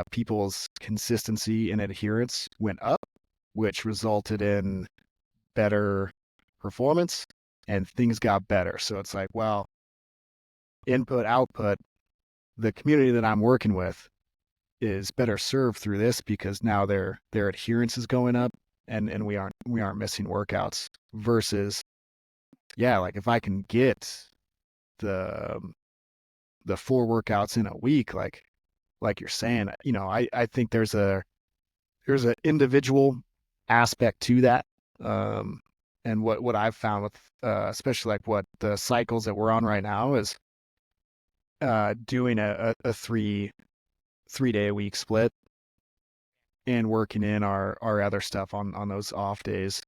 Speaker 2: people's consistency and adherence went up, which resulted in better performance, and things got better. So it's like, well, input, output, the community that I'm working with is better served through this, because now their adherence is going up, and we aren't missing workouts, versus, like if I can get the 4 workouts in a week, like you're saying, I think there's an individual aspect to that. And what I've found with, especially like what the cycles that we're on right now, is doing a 3-day a week split and working in our other stuff on those off days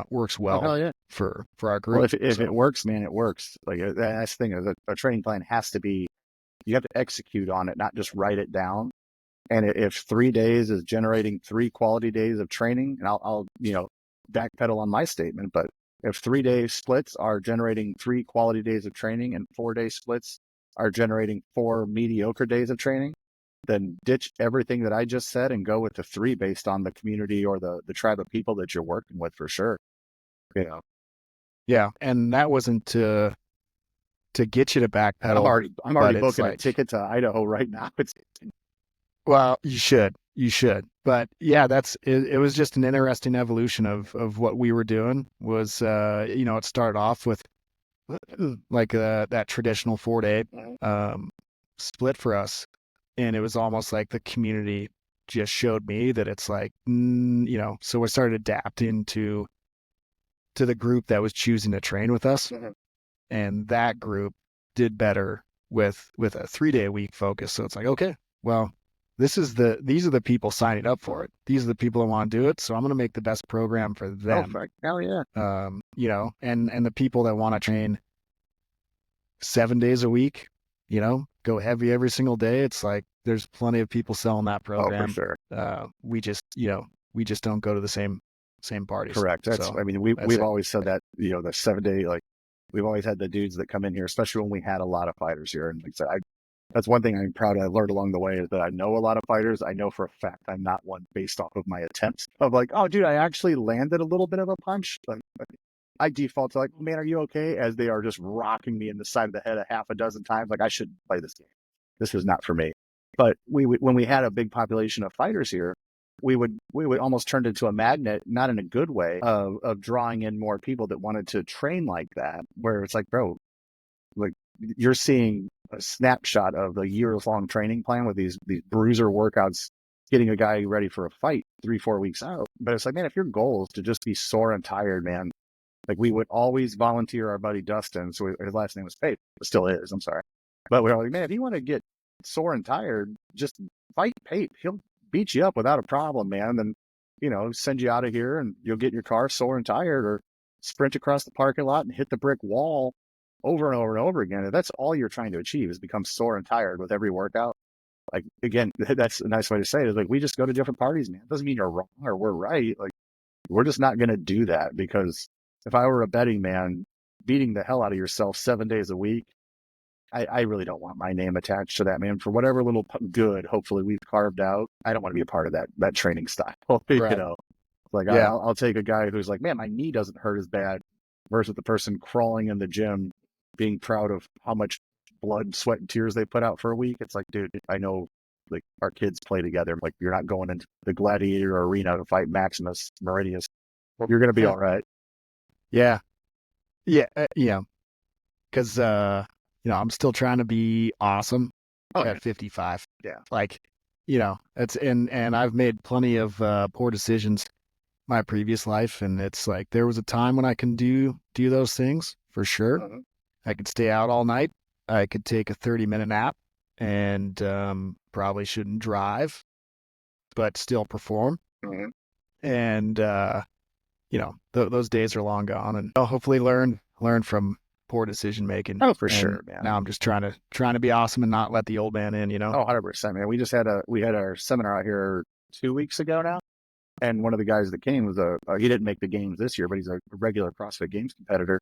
Speaker 2: works well for our group.
Speaker 3: Well, if it works, man, it works. Like that's the thing, a training plan has to be, you have to execute on it, not just write it down. And if 3 days is generating 3 quality days of training, and I'll backpedal on my statement, but if 3-day splits are generating 3 quality days of training and 4-day splits are generating 4 mediocre days of training, then ditch everything that I just said and go with the 3 based on the community or the tribe of people that you're working with, for sure.
Speaker 2: Yeah. And that wasn't to get you to backpedal.
Speaker 3: I'm already
Speaker 2: but it's
Speaker 3: booking a
Speaker 2: like,
Speaker 3: ticket to Idaho right now.
Speaker 2: well, you should. But yeah, it was just an interesting evolution of what we were doing was, it started off with like that traditional 4-day split for us. And it was almost like the community just showed me that it's like, so we started adapting to the group that was choosing to train with us.
Speaker 3: Mhm.
Speaker 2: And that group did better with a 3-day a week focus. So it's like, okay, well, these are the people signing up for it. These are the people that want to do it. So I'm going to make the best program for them.
Speaker 3: Hell yeah.
Speaker 2: And the people that want to train 7 days a week, go heavy every single day. It's like, there's plenty of people selling that program.
Speaker 3: Oh, for sure.
Speaker 2: We just don't go to the same parties.
Speaker 3: Correct.
Speaker 2: So
Speaker 3: We've always said that, the 7-day, like we've always had the dudes that come in here, especially when we had a lot of fighters here. And like I said, that's one thing I'm proud of. I've learned along the way is that I know a lot of fighters. I know for a fact I'm not one based off of my attempts of like, oh, dude, I actually landed a little bit of a punch. Like, I default to like, man, are you okay? As they are just rocking me in the side of the head a half a dozen times. Like, I should play this game. This was not for me. But when we had a big population of fighters here, we would almost turn into a magnet, not in a good way, of drawing in more people that wanted to train like that. Where it's like, bro, like you're seeing a snapshot of a years-long training plan with these bruiser workouts, getting a guy ready for a fight 3-4 weeks out. But it's like, man, if your goal is to just be sore and tired, man, like we would always volunteer our buddy Dustin. So his last name was Pape, but still is. I'm sorry, but we're like, man, if you want to get sore and tired, just fight Pape. He'll beat you up without a problem, man. Then, send you out of here and you'll get in your car sore and tired, or sprint across the parking lot and hit the brick wall over and over and over again. If that's all you're trying to achieve is become sore and tired with every workout. Like, again, that's a nice way to say it. Is like, we just go to different parties, man. It doesn't mean you're wrong or we're right. Like, we're just not going to do that, because if I were a betting man, beating the hell out of yourself 7 days a week, I really don't want my name attached to that, man. For whatever little good, hopefully, we've carved out, I don't want to be a part of that training style.
Speaker 2: Right.
Speaker 3: Like,
Speaker 2: Yeah.
Speaker 3: I'll take a guy who's like, man, my knee doesn't hurt as bad, versus the person crawling in the gym, being proud of how much blood, sweat, and tears they put out for a week. It's like, dude, I know, like, our kids play together. Like, you're not going into the gladiator arena to fight Maximus Meridius. You're going to be all right.
Speaker 2: Yeah. Yeah. Because, I'm still trying to be awesome at 55.
Speaker 3: Yeah.
Speaker 2: Like, and I've made plenty of poor decisions my previous life. And it's like, there was a time when I can do those things for sure.
Speaker 3: Mhm.
Speaker 2: I could stay out all night. I could take a 30-minute nap and probably shouldn't drive, but still perform.
Speaker 3: Mhm.
Speaker 2: And, those days are long gone, and I'll hopefully learn from poor decision making.
Speaker 3: Oh, for sure, man.
Speaker 2: Now I'm just trying to be awesome and not let the old man in,
Speaker 3: Oh, 100%, man. We had our seminar out here 2 weeks ago now. And one of the guys that came was he didn't make the games this year, but he's a regular CrossFit Games competitor.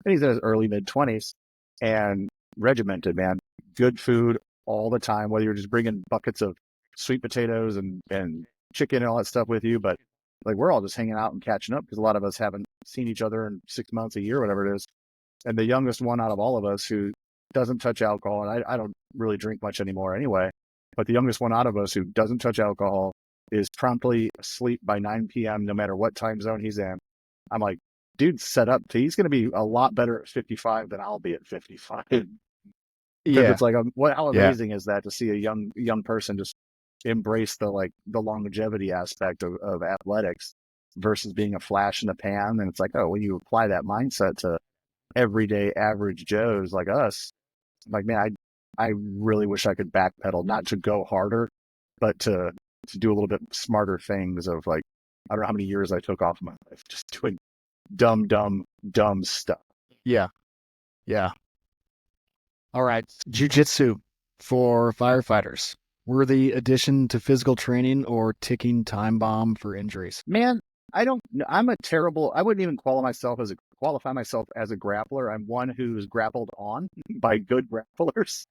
Speaker 3: And he's in his early mid-20s and regimented, man. Good food all the time, whether you're just bringing buckets of sweet potatoes and chicken and all that stuff with you. But like, we're all just hanging out and catching up because a lot of us haven't seen each other in 6 months, a year, whatever it is. And the youngest one out of all of us who doesn't touch alcohol, and I don't really drink much anymore anyway, but the youngest one out of us who doesn't touch alcohol is promptly asleep by 9 p.m. no matter what time zone he's in. I'm like, dude, set up. He's going to be a lot better at 55 than I'll be at 55.
Speaker 2: Yeah.
Speaker 3: It's like, how amazing is that to see a young person just embrace the longevity aspect of athletics versus being a flash in the pan. And it's like, oh, when you apply that mindset to everyday average Joes like us, I'm like, man, I really wish I could backpedal, not to go harder, but to do a little bit smarter things of like, I don't know how many years I took off my life just doing dumb stuff.
Speaker 2: Yeah. All right. Jiu-Jitsu for firefighters. Worthy addition to physical training or ticking time bomb for injuries?
Speaker 3: Man, I wouldn't even qualify myself as a grappler. I'm one who's grappled on by good grapplers.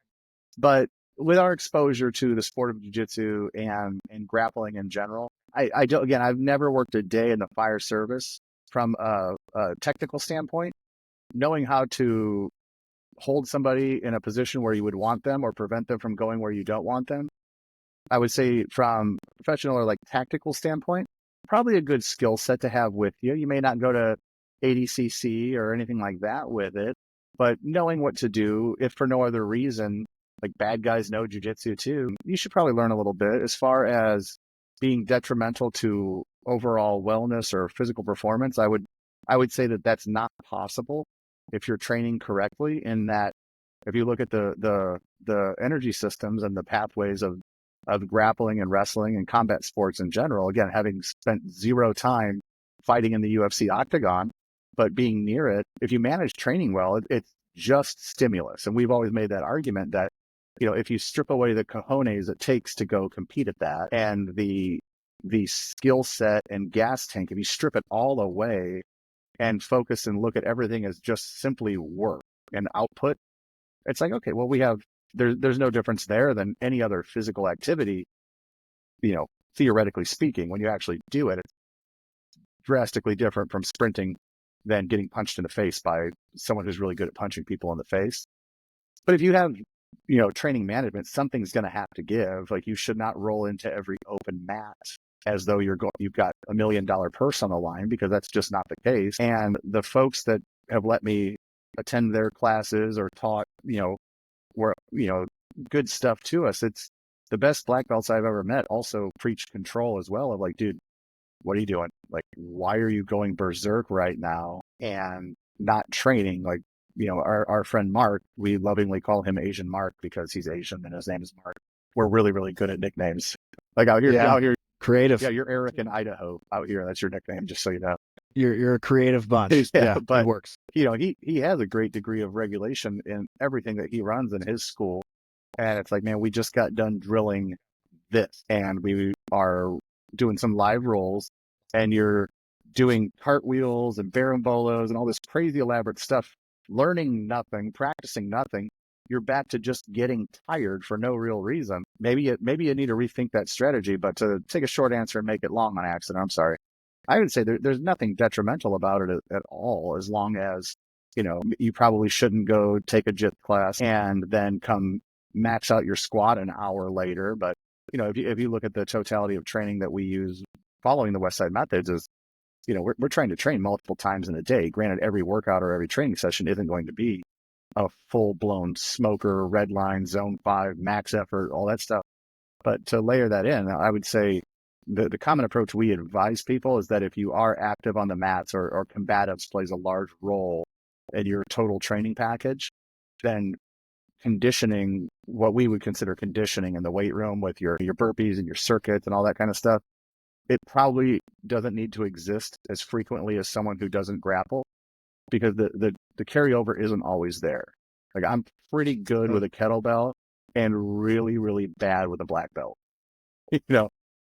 Speaker 3: But with our exposure to the sport of jiu-jitsu and grappling in general, I don't, again, I've never worked a day in the fire service from a technical standpoint. knowing how to hold somebody in a position where you would want them or prevent them from going where you don't want them. I would say from professional or like tactical standpoint, probably a good skill set to have with you. You may not go to ADCC or anything like that with it, but knowing what to do, if for no other reason, like bad guys know jiu-jitsu too, you should probably learn a little bit as far as being detrimental to overall wellness or physical performance. I would say that that's not possible if you're training correctly, in that if you look at the energy systems and the pathways of grappling and wrestling and combat sports in general, again, having spent zero time fighting in the UFC octagon, but being near it, if you manage training well, it's just stimulus. And we've always made that argument that, if you strip away the cojones it takes to go compete at that, and the skill set and gas tank, if you strip it all away and focus and look at everything as just simply work and output, it's like, okay, well, there's no difference there than any other physical activity, theoretically speaking. When you actually do it, it's drastically different from sprinting than getting punched in the face by someone who's really good at punching people in the face. But if you have, training management, something's going to have to give. Like, you should not roll into every open mat as though you've got $1 million purse on the line, because that's just not the case. And the folks that have let me attend their classes or taught, good stuff to us, it's the best black belts I've ever met also preach control as well, of like, dude, what are you doing? Like, why are you going berserk right now and not training? Like, our friend Mark, we lovingly call him Asian Mark because he's Asian and his name is Mark. We're really, really good at nicknames. Like out here,
Speaker 2: creative.
Speaker 3: Yeah, you're Eric in Idaho out here. That's your nickname, just so you know.
Speaker 2: You're a creative bunch. Yeah,
Speaker 3: but
Speaker 2: it works.
Speaker 3: He has a great degree of regulation in everything that he runs in his school. And it's like, man, we just got done drilling this, and we are doing some live rolls, and you're doing cartwheels and barambolos and all this crazy elaborate stuff, learning nothing, practicing nothing. You're back to just getting tired for no real reason. Maybe you need to rethink that strategy. But to take a short answer and make it long on accident, I'm sorry. I would say there's nothing detrimental about it at all, as long as, you probably shouldn't go take a JIT class and then come max out your squat an hour later. But, if you look at the totality of training that we use following the Westside methods, is, we're trying to train multiple times in a day. Granted, every workout or every training session isn't going to be a full-blown smoker, red line, zone 5, max effort, all that stuff. But to layer that in, I would say the common approach we advise people is that if you are active on the mats, or combatives plays a large role in your total training package, then conditioning, what we would consider conditioning in the weight room with your burpees and your circuits and all that kind of stuff, it probably doesn't need to exist as frequently as someone who doesn't grapple, because the carryover isn't always there. Like, I'm pretty good with a kettlebell and really, really bad with a black belt.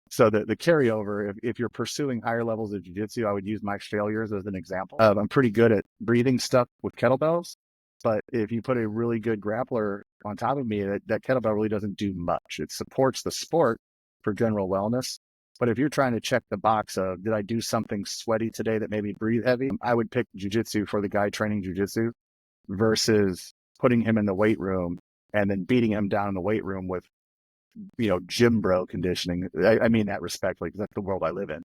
Speaker 3: So the carryover, if you're pursuing higher levels of jiu-jitsu, I would use my failures as an example. I'm pretty good at breathing stuff with kettlebells, but if you put a really good grappler on top of me, that kettlebell really doesn't do much. It supports the sport for general wellness. But if you're trying to check the box of, did I do something sweaty today that made me breathe heavy? I would pick jiu-jitsu for the guy training jiu-jitsu versus putting him in the weight room and then beating him down in the weight room with, gym bro conditioning. I mean that respectfully, because that's the world I live in.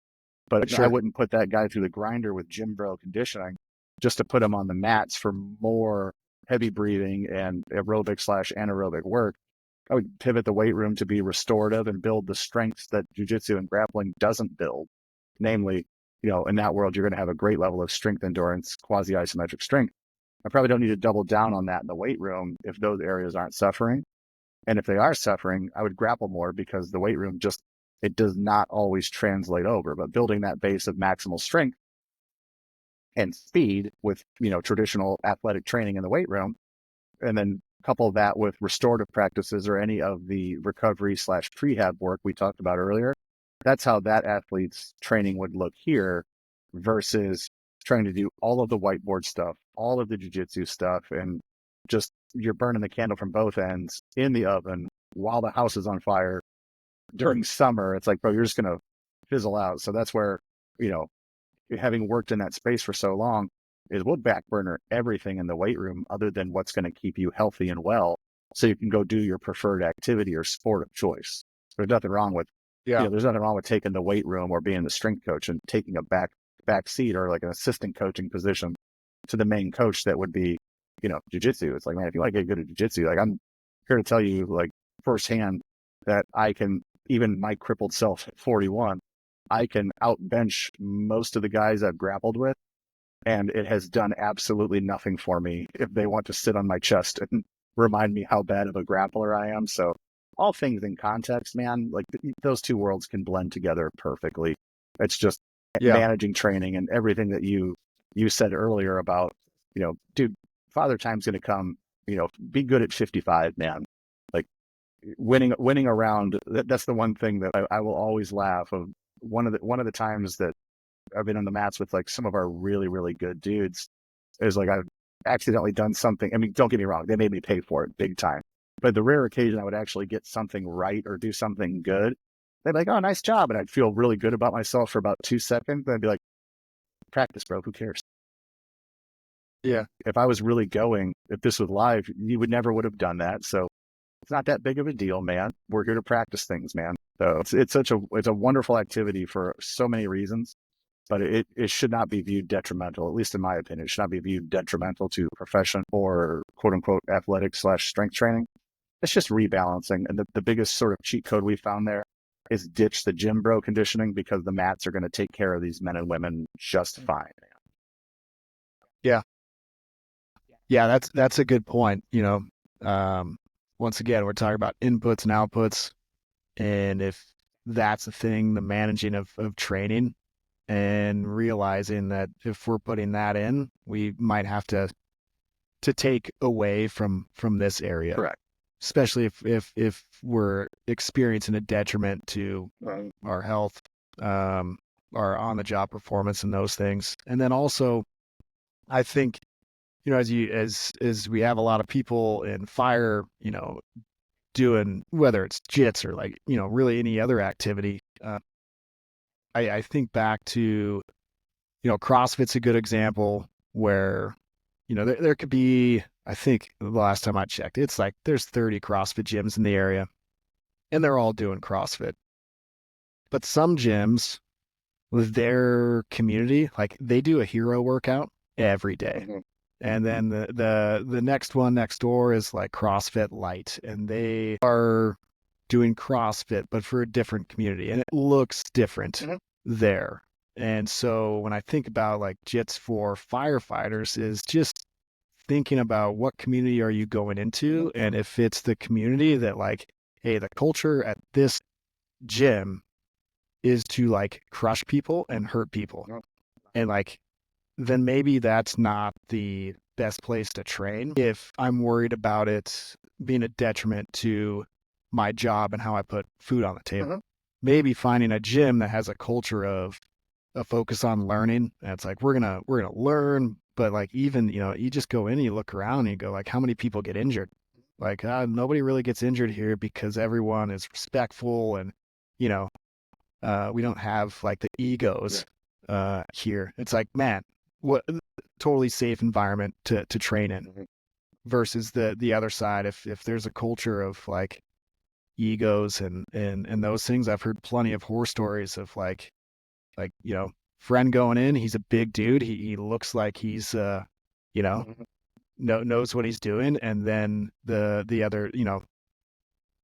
Speaker 3: But sure, I wouldn't put that guy through the grinder with gym bro conditioning just to put him on the mats for more heavy breathing and aerobic/anaerobic work. I would pivot the weight room to be restorative and build the strengths that jiu-jitsu and grappling doesn't build. Namely, in that world, you're going to have a great level of strength endurance, quasi-isometric strength. I probably don't need to double down on that in the weight room if those areas aren't suffering. And if they are suffering, I would grapple more, because the weight room it does not always translate over. But building that base of maximal strength and speed with, traditional athletic training in the weight room, and then couple that with restorative practices or any of the recovery/prehab work we talked about earlier, that's how that athlete's training would look here, versus trying to do all of the whiteboard stuff, all of the jiu-jitsu stuff, and just you're burning the candle from both ends in the oven while the house is on fire during summer. It's like, bro, you're just going to fizzle out. So that's where, having worked in that space for so long, is we'll back burner everything in the weight room other than what's going to keep you healthy and well, so you can go do your preferred activity or sport of choice. There's nothing wrong with, there's nothing wrong with taking the weight room or being the strength coach and taking a back seat or like an assistant coaching position to the main coach that would be, jiu-jitsu. It's like, man, if you want to get good at jiu-jitsu, like I'm here to tell you like firsthand that I can, even my crippled self at 41, I can outbench most of the guys I've grappled with. And it has done absolutely nothing for me if they want to sit on my chest and remind me how bad of a grappler I am. So all things in context, man, like those two worlds can blend together perfectly. It's just managing training and everything that you said earlier about, dude, father time's going to come, be good at 55, man. Like winning around. That's the one thing that I will always laugh of. One of the times that I've been on the mats with like some of our really, really good dudes is like I've accidentally done something. I mean, don't get me wrong, they made me pay for it big time. But the rare occasion I would actually get something right or do something good, they'd be like, oh, nice job. And I'd feel really good about myself for about 2 seconds. Then I'd be like, practice, bro, who cares?
Speaker 2: Yeah.
Speaker 3: If I was really going, if this was live, you would have done that. So it's not that big of a deal, man. We're here to practice things, man. So it's a wonderful activity for so many reasons. But it should not be viewed detrimental, at least in my opinion. It should not be viewed detrimental to profession or quote unquote athletic/strength training. It's just rebalancing. And the biggest sort of cheat code we found there is ditch the gym bro conditioning, because the mats are going to take care of these men and women just fine.
Speaker 2: Yeah. Yeah, that's a good point. Once again, we're talking about inputs and outputs. And if that's the thing, the managing of training, and realizing that if we're putting that in, we might have to take away from this area.
Speaker 3: Correct.
Speaker 2: Especially if we're experiencing a detriment to our health, our on-the-job performance and those things. And then also, I think, as we have a lot of people in fire, doing, whether it's jits or like, really any other activity, I think back to, CrossFit's a good example where, there could be, I think the last time I checked, it's like there's 30 CrossFit gyms in the area and they're all doing CrossFit. But some gyms with their community, like they do a hero workout every day. Mm-hmm. And then the next one next door is like CrossFit Light, and they are doing CrossFit, but for a different community, and it looks different there. And so when I think about like jits for firefighters, is just thinking about what community are you going into, and if it's the community that like, hey, the culture at this gym is to like crush people and hurt people, and like, then maybe that's not the best place to train if I'm worried about it being a detriment to my job and how I put food on the table. Maybe finding a gym that has a culture of a focus on learning. And it's like, we're gonna learn, but like, even, you just go in and you look around and you go like, how many people get injured? Like, nobody really gets injured here because everyone is respectful, and, we don't have like the egos here. It's like, man, what totally safe environment to train in, versus the other side. If there's a culture of like egos and those things, I've heard plenty of horror stories of like, friend going in, he's a big dude. He looks like he's, knows what he's doing. And then the other,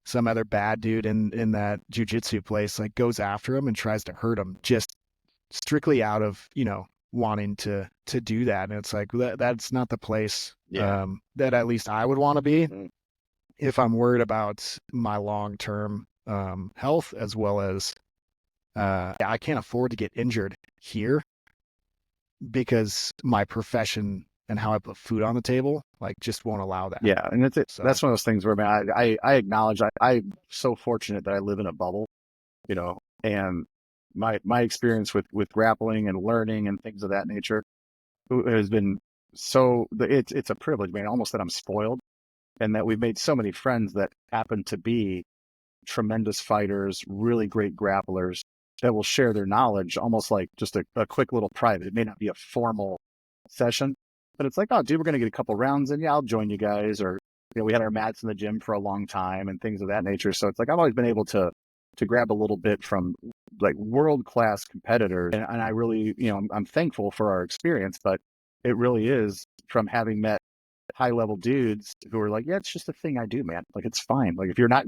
Speaker 2: some other bad dude in that jiu-jitsu place, like goes after him and tries to hurt him just strictly out of, wanting to do that. And it's like, that's not the place that at least I would want to be if I'm worried about my long-term health, as well as I can't afford to get injured here because my profession and how I put food on the table, like, just won't allow that.
Speaker 3: Yeah. And that's one of those things where, man, I acknowledge I'm so fortunate that I live in a bubble, and my experience with grappling and learning and things of that nature has been it's a privilege, man, almost that I'm spoiled, and that we've made so many friends that happen to be tremendous fighters, really great grapplers, that will share their knowledge almost like just a quick little private. It may not be a formal session. But it's like, oh, dude, we're going to get a couple rounds in. Yeah, I'll join you guys. Or, we had our mats in the gym for a long time and things of that nature. So it's like, I've always been able to grab a little bit from like world-class competitors. And I really, I'm thankful for our experience, but it really is from having met high-level dudes who are like, yeah, it's just a thing I do, man. Like, it's fine. Like, if you're not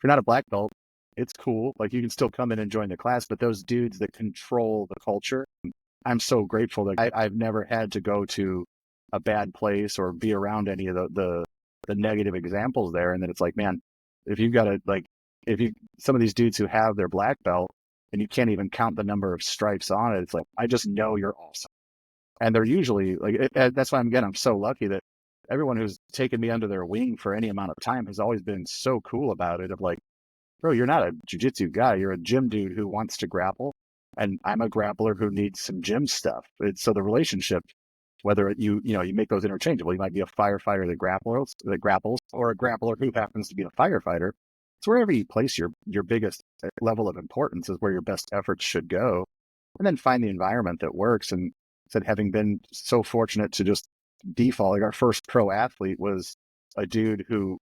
Speaker 3: a black belt, it's cool. Like, you can still come in and join the class, but those dudes that control the culture, I'm so grateful that I've never had to go to a bad place or be around any of the negative examples there. And then it's like, man, if you've got to some of these dudes who have their black belt and you can't even count the number of stripes on it, it's like, I just know you're awesome. And they're usually like, that's why I'm so lucky that everyone who's taken me under their wing for any amount of time has always been so cool about it, of like, bro, you're not a jiu-jitsu guy. You're a gym dude who wants to grapple. And I'm a grappler who needs some gym stuff. So the relationship, whether you make those interchangeable, you might be a firefighter that grapples, or a grappler who happens to be a firefighter. It's wherever you place your biggest level of importance is where your best efforts should go. And then find the environment that works. And said, having been so fortunate to just default, like our first pro athlete was a dude who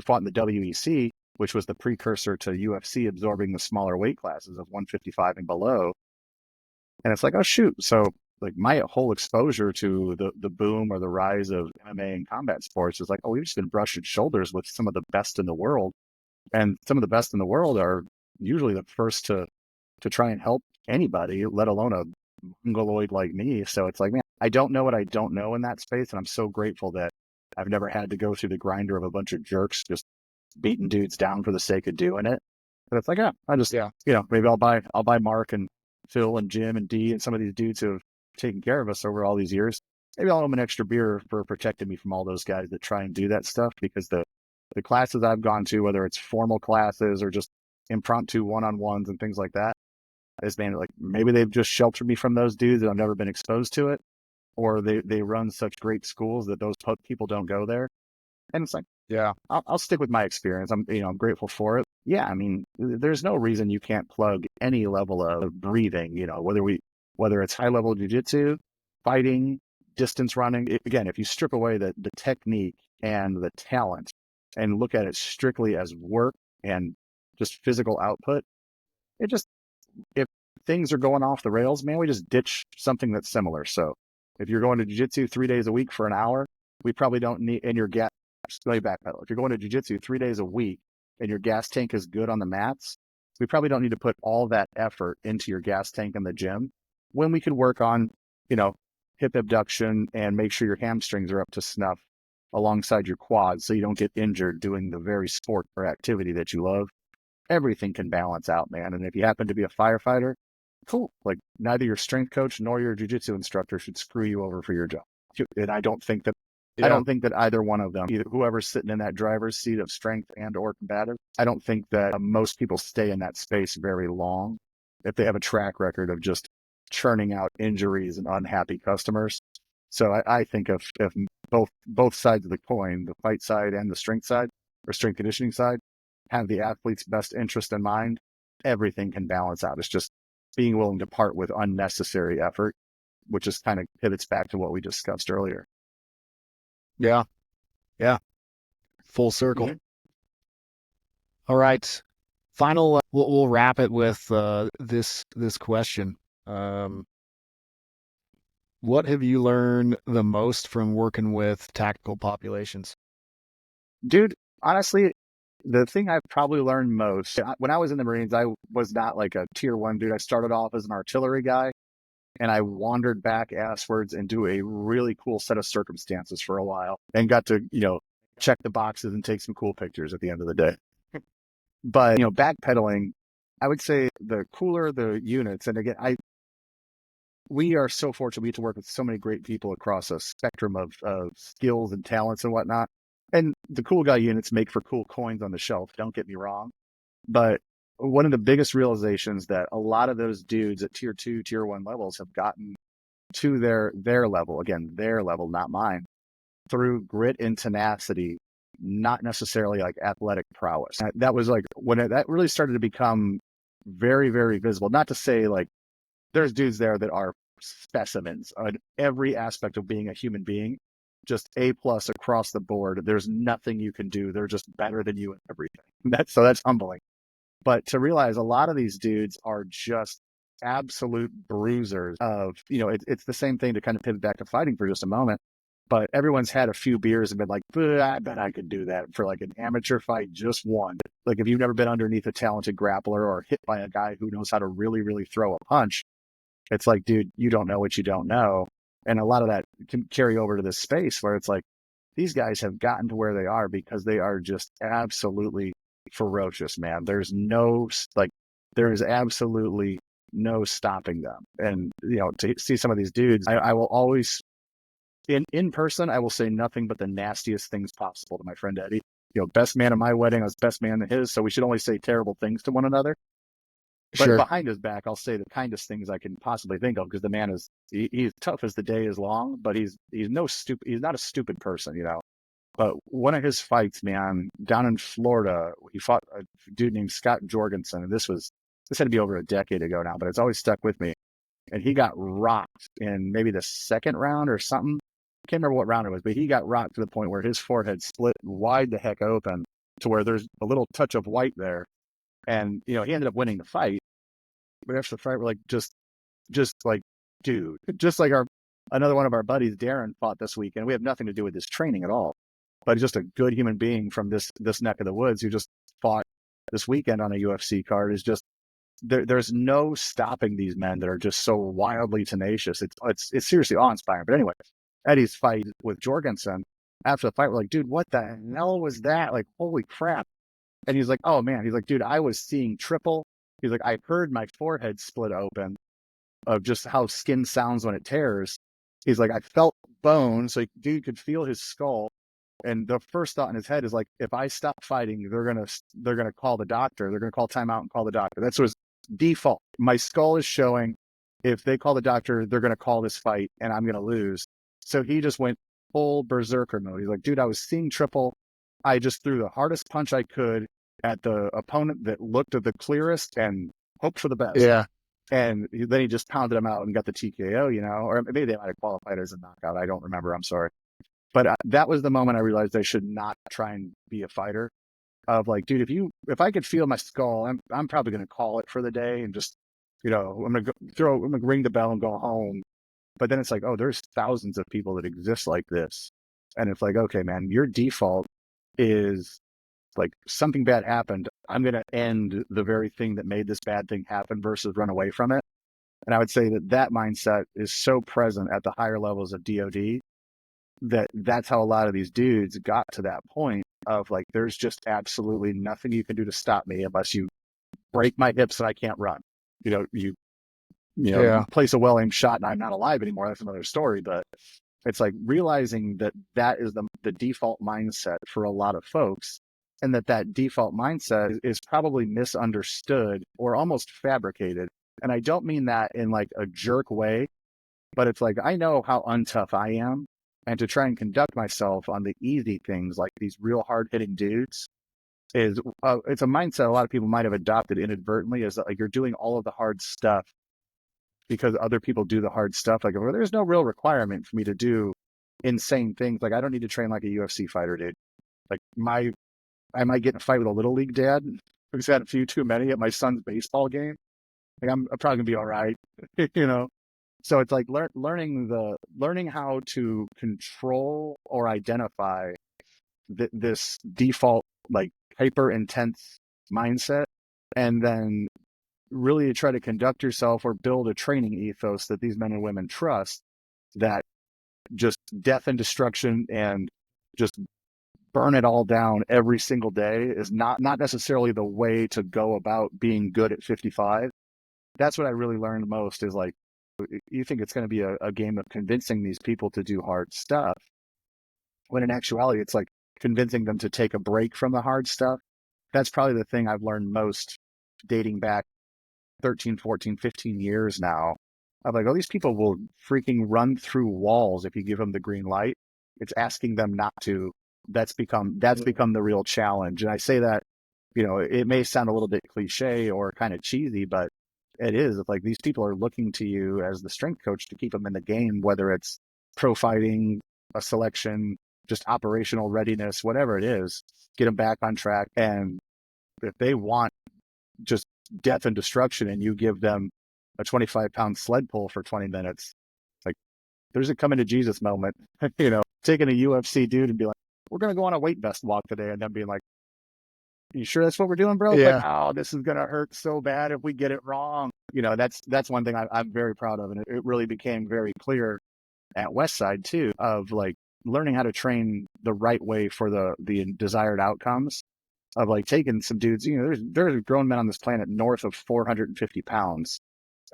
Speaker 3: fought in the WEC, which was the precursor to UFC absorbing the smaller weight classes of 155 and below. And it's like, oh, shoot. So like my whole exposure to the boom or the rise of MMA and combat sports is like, oh, we've just been brushing shoulders with some of the best in the world. And some of the best in the world are usually the first to try and help anybody, let alone a mongoloid like me. So it's like, man, I don't know what I don't know in that space. And I'm so grateful that I've never had to go through the grinder of a bunch of jerks just beating dudes down for the sake of doing it. But it's like, I just, maybe I'll buy Mark and Phil and Jim and Dee and some of these dudes who have taken care of us over all these years. Maybe I'll owe them an extra beer for protecting me from all those guys that try and do that stuff, because the classes I've gone to, whether it's formal classes or just impromptu one-on-ones and things like that, is, man, like maybe they've just sheltered me from those dudes and I've never been exposed to it, or they run such great schools that those people don't go there. And it's like, yeah, I'll stick with my experience. I'm grateful for it. Yeah, I mean, there's no reason you can't plug any level of breathing, whether it's high level jiu-jitsu, fighting, distance running. Again, if you strip away the technique and the talent and look at it strictly as work and just physical output, if things are going off the rails, man, we just ditch something that's similar. So if you're going to jiu-jitsu 3 days a week for an hour, we probably don't need, and your gas, let me backpedal. If you're going to jiu-jitsu 3 days a week and your gas tank is good on the mats, we probably don't need to put all that effort into your gas tank in the gym, when we could work on, hip abduction and make sure your hamstrings are up to snuff alongside your quads so you don't get injured doing the very sport or activity that you love. Everything can balance out, man. And if you happen to be a firefighter, cool. Like, neither your strength coach nor your jiu-jitsu instructor should screw you over for your job. And I don't think that either one of them, either whoever's sitting in that driver's seat of strength and or combative, I don't think that most people stay in that space very long if they have a track record of just churning out injuries and unhappy customers. So I think if both sides of the coin, the fight side and the strength side or strength conditioning side, have the athlete's best interest in mind, everything can balance out. It's just being willing to part with unnecessary effort, which is kind of pivots back to what we discussed earlier.
Speaker 2: Yeah. Full circle.
Speaker 3: Mm-hmm.
Speaker 2: All right. Final, we'll wrap it with this question. What have you learned the most from working with tactical populations?
Speaker 3: Dude, honestly, the thing I've probably learned most, when I was in the Marines, I was not like a tier 1 dude. I started off as an artillery guy, and I wandered back asswards into a really cool set of circumstances for a while and got to, check the boxes and take some cool pictures at the end of the day. But, backpedaling, I would say the cooler the units, and again, we are so fortunate we get to work with so many great people across a spectrum of skills and talents and whatnot. And the cool guy units make for cool coins on the shelf, don't get me wrong. But one of the biggest realizations that a lot of those dudes at tier 2, tier 1 levels have gotten to their level, again, their level, not mine, through grit and tenacity, not necessarily like athletic prowess. That was like when that really started to become very, very visible. Not to say like there's dudes there that are specimens on every aspect of being a human being, just A+ across the board. There's nothing you can do. They're just better than you at everything. That's humbling. But to realize a lot of these dudes are just absolute bruisers of, it's the same thing to kind of pivot back to fighting for just a moment. But everyone's had a few beers and been like, I bet I could do that for like an amateur fight, just one. Like if you've never been underneath a talented grappler or hit by a guy who knows how to really, really throw a punch, it's like, dude, you don't know what you don't know. And a lot of that can carry over to this space where it's like, these guys have gotten to where they are because they are just absolutely ferocious, man. There is absolutely no stopping them. And, to see some of these dudes, I will always, in person, I will say nothing but the nastiest things possible to my friend Eddie. Best man at my wedding, I was best man at his, so we should only say terrible things to one another. But
Speaker 2: Sure.
Speaker 3: behind his back, I'll say the kindest things I can possibly think of, because the man he's tough as the day is long, but he's not a stupid person, But one of his fights, man, down in Florida, he fought a dude named Scott Jorgensen, and this had to be over a decade ago now, but it's always stuck with me. And he got rocked in maybe the second round or something. I can't remember what round it was, but he got rocked to the point where his forehead split wide the heck open to where there's a little touch of white there. And, he ended up winning the fight. But after the fight, we're like, just like, dude, just like another one of our buddies, Darren, fought this weekend. We have nothing to do with this training at all, but just a good human being from this neck of the woods who just fought this weekend on a UFC card. Is just, there's no stopping these men that are just so wildly tenacious. It's seriously awe-inspiring. But anyway, Eddie's fight with Jorgensen, after the fight, we're like, dude, what the hell was that? Like, holy crap. And he's like, oh man, he's like, dude, I was seeing triple. He's like, I heard my forehead split open of just how skin sounds when it tears. He's like, I felt bone. So dude could feel his skull. And the first thought in his head is like, if I stop fighting, they're gonna call the doctor. They're gonna call timeout and call the doctor. That's his default. My skull is showing. If they call the doctor, they're gonna call this fight, and I'm gonna lose. So he just went full berserker mode. He's like, dude, I was seeing triple. I just threw the hardest punch I could at the opponent that looked at the clearest and hoped for the best.
Speaker 2: Yeah.
Speaker 3: And then he just pounded him out and got the TKO, or maybe they might have qualified as a knockout. I don't remember. I'm sorry. But that was the moment I realized I should not try and be a fighter. Of like, dude, if I could feel my skull, I'm probably going to call it for the day and just, I'm going to ring the bell and go home. But then it's like, oh, there's thousands of people that exist like this. And it's like, okay, man, your default is like something bad happened. I'm going to end the very thing that made this bad thing happen versus run away from it. And I would say that mindset is so present at the higher levels of DOD that's how a lot of these dudes got to that point of like, there's just absolutely nothing you can do to stop me unless you break my hips and I can't run. You place a well-aimed shot and I'm not alive anymore. That's another story. But it's like realizing that is the default mindset for a lot of folks, and that default mindset is probably misunderstood or almost fabricated. And I don't mean that in like a jerk way, but it's like, I know how untough I am. And to try and conduct myself on the easy things like these real hard-hitting dudes it's a mindset a lot of people might have adopted inadvertently, is that like you're doing all of the hard stuff because other people do the hard stuff. Like, well, there's no real requirement for me to do insane things. Like, I don't need to train like a UFC fighter, dude. Like I might get in a fight with a little league dad who's had a few too many at my son's baseball game. Like, I'm probably gonna be all right, So it's like learning how to control or identify this default, like hyper intense mindset, and then really try to conduct yourself or build a training ethos that these men and women trust, that just death and destruction and just burn it all down every single day is not necessarily the way to go about being good at 55. That's what I really learned most, is like, you think it's going to be a game of convincing these people to do hard stuff, when in actuality, it's like convincing them to take a break from the hard stuff. That's probably the thing I've learned most, dating back 13, 14, 15 years now. I'm like, oh, these people will freaking run through walls if you give them the green light. It's asking them not to. That's become the real challenge. And I say that, it may sound a little bit cliche or kind of cheesy, but it is. It's like these people are looking to you as the strength coach to keep them in the game, whether it's pro fighting, a selection, just operational readiness, whatever it is, get them back on track. And if they want just death and destruction and you give them a 25-pound sled pull for 20 minutes, like there's a coming to Jesus moment, taking a UFC dude and be like, we're going to go on a weight vest walk today. And then being like, you sure that's what we're doing, bro?
Speaker 2: Yeah.
Speaker 3: Like, oh, this is going to hurt so bad if we get it wrong. That's one thing I'm very proud of. And it really became very clear at Westside too, of like learning how to train the right way for the desired outcomes of like taking some dudes, there's grown men on this planet north of 450 pounds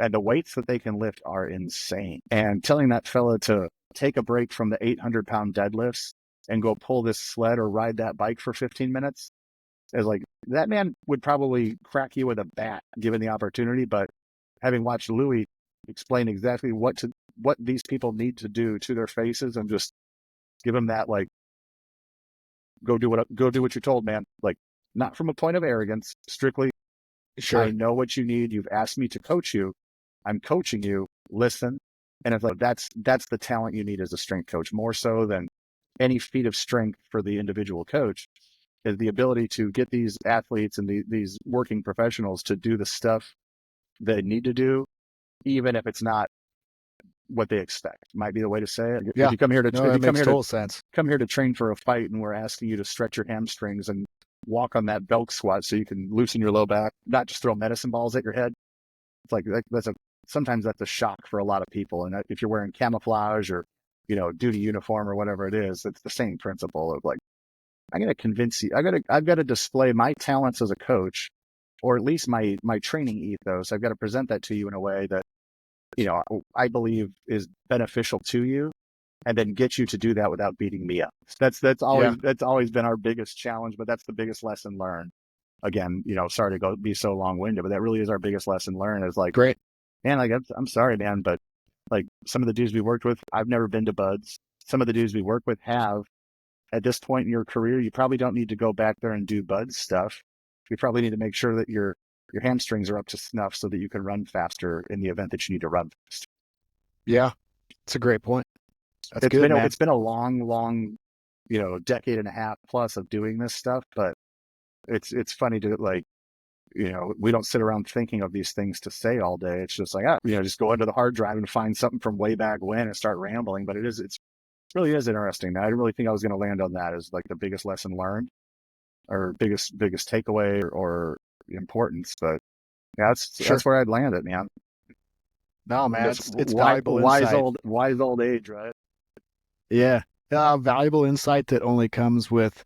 Speaker 3: and the weights that they can lift are insane. And telling that fella to take a break from the 800-pound deadlifts and go pull this sled or ride that bike for 15 minutes is like, that man would probably crack you with a bat given the opportunity. But having watched Louis explain exactly what these people need to do to their faces and just give them that, like, go do what you're told, man. Like, not from a point of arrogance, strictly,
Speaker 2: Sure.
Speaker 3: I know what you need. You've asked me to coach you. I'm coaching you. Listen. And it's like, that's the talent you need as a strength coach, more so than any feat of strength for the individual coach, is the ability to get these athletes and these working professionals to do the stuff they need to do, even if it's not what they expect. Might be the way to say it.
Speaker 2: Yeah.
Speaker 3: If you come here to,
Speaker 2: No, that makes total sense.
Speaker 3: Come here to train for a fight, and we're asking you to stretch your hamstrings and walk on that belt squat so you can loosen your low back, not just throw medicine balls at your head. It's like sometimes that's a shock for a lot of people. And if you're wearing camouflage or duty uniform or whatever it is, it's the same principle of like, I'm going to convince you. I've got to display my talents as a coach, or at least my training ethos. I've got to present that to you in a way that I believe is beneficial to you, and then get you to do that without beating me up. That's always been our biggest challenge, but that's the biggest lesson learned. Again, sorry to be so long-winded, but that really is our biggest lesson learned, is like,
Speaker 2: Great.
Speaker 3: man, like, I'm sorry, man, but like some of the dudes we worked with, I've never been to buds. Some of the dudes we work with have. At this point in your career, you probably don't need to go back there and do bud stuff. You probably need to make sure that your hamstrings are up to snuff so that you can run faster in the event that you need to run faster.
Speaker 2: Yeah, it's a great point. That's good, man.
Speaker 3: It's been a long, decade and a half plus of doing this stuff, but it's funny to like, we don't sit around thinking of these things to say all day. It's just like, just go into the hard drive and find something from way back when and start rambling. But it really is interesting. I didn't really think I was going to land on that as like the biggest lesson learned or biggest takeaway or importance. But yeah, that's where I'd land it, man.
Speaker 2: No, man, it's valuable insight.
Speaker 3: Wise old age, right?
Speaker 2: Yeah. Valuable insight that only comes with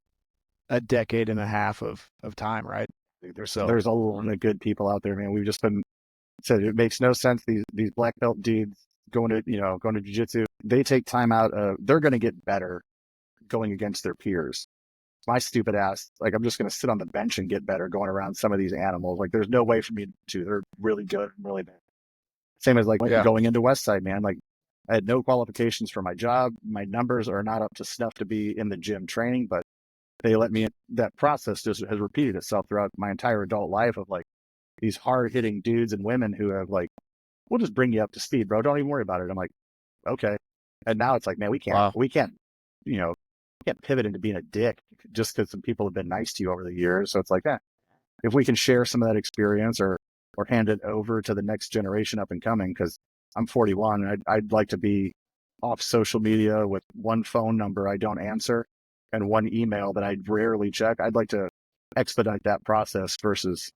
Speaker 2: a decade and a half of time, right?
Speaker 3: There's a lot of good people out there, man. We've just been said it makes no sense. These black belt dudes going to jiu-jitsu, they take time out. They're going to get better going against their peers. My stupid ass, like, I'm just going to sit on the bench and get better going around some of these animals. Like, there's no way for me to. They're really good and really bad. Same as going into Westside, man. Like, I had no qualifications for my job. My numbers are not up to snuff to be in the gym training, but they let me in. That process just has repeated itself throughout my entire adult life of like these hard-hitting dudes and women who have like, we'll just bring you up to speed, bro. Don't even worry about it. I'm like, okay. And now it's like, man, we can't pivot into being a dick just because some people have been nice to you over the years. So it's like, if we can share some of that experience or hand it over to the next generation up and coming, because I'm 41 and I'd like to be off social media with one phone number I don't answer and one email that I rarely check. I'd like to expedite that process versus,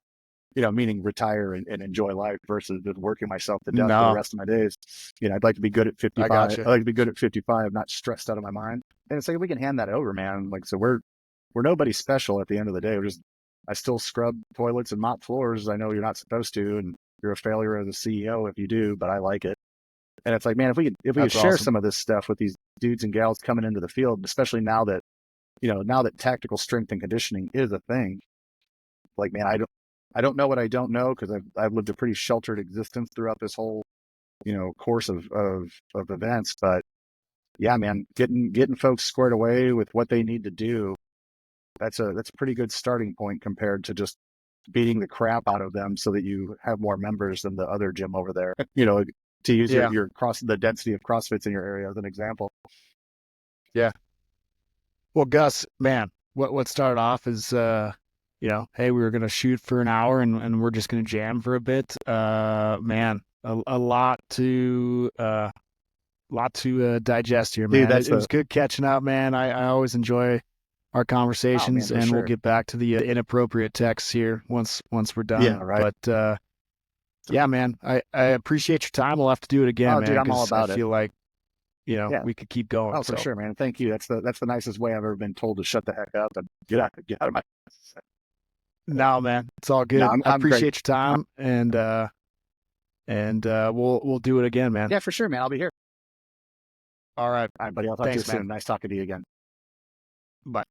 Speaker 3: meaning retire and enjoy life versus just working myself to death for the rest of my days. I'd like to be good at 55. I'd like to be good at 55, not stressed out of my mind. And it's like, we can hand that over, man. Like, so we're nobody special at the end of the day. I still scrub toilets and mop floors. I know you're not supposed to, and you're a failure as a CEO if you do, but I like it. And it's like, man, if we could share some of this stuff with these dudes and gals coming into the field, especially now that tactical strength and conditioning is a thing. Like, man, I don't know what I don't know, because I've lived a pretty sheltered existence throughout this whole, course of events. But yeah, man, getting folks squared away with what they need to do, that's a pretty good starting point compared to just beating the crap out of them so that you have more members than the other gym over there. To use your the density of CrossFits in your area as an example.
Speaker 2: Yeah. Well, Gus, man, what started off is hey, we were gonna shoot for an hour and we're just gonna jam for a bit. Man, a lot to digest here, man.
Speaker 3: Dude,
Speaker 2: it was good catching up, man. I always enjoy our conversations, and we'll get back to the inappropriate texts here once we're done.
Speaker 3: Yeah, right.
Speaker 2: But yeah, man, I appreciate your time. We'll have to do it again, man.
Speaker 3: Dude, I'm all about
Speaker 2: I feel like we could keep going.
Speaker 3: Oh, for sure, man. Thank you. That's the nicest way I've ever been told to shut the heck up and get out of my.
Speaker 2: No, man, it's all good.
Speaker 3: No,
Speaker 2: I appreciate your time, and we'll do it again, man.
Speaker 3: Yeah, for sure, man. I'll be here.
Speaker 2: All right,
Speaker 3: buddy. I'll talk to you soon. Nice talking to you again.
Speaker 2: Bye.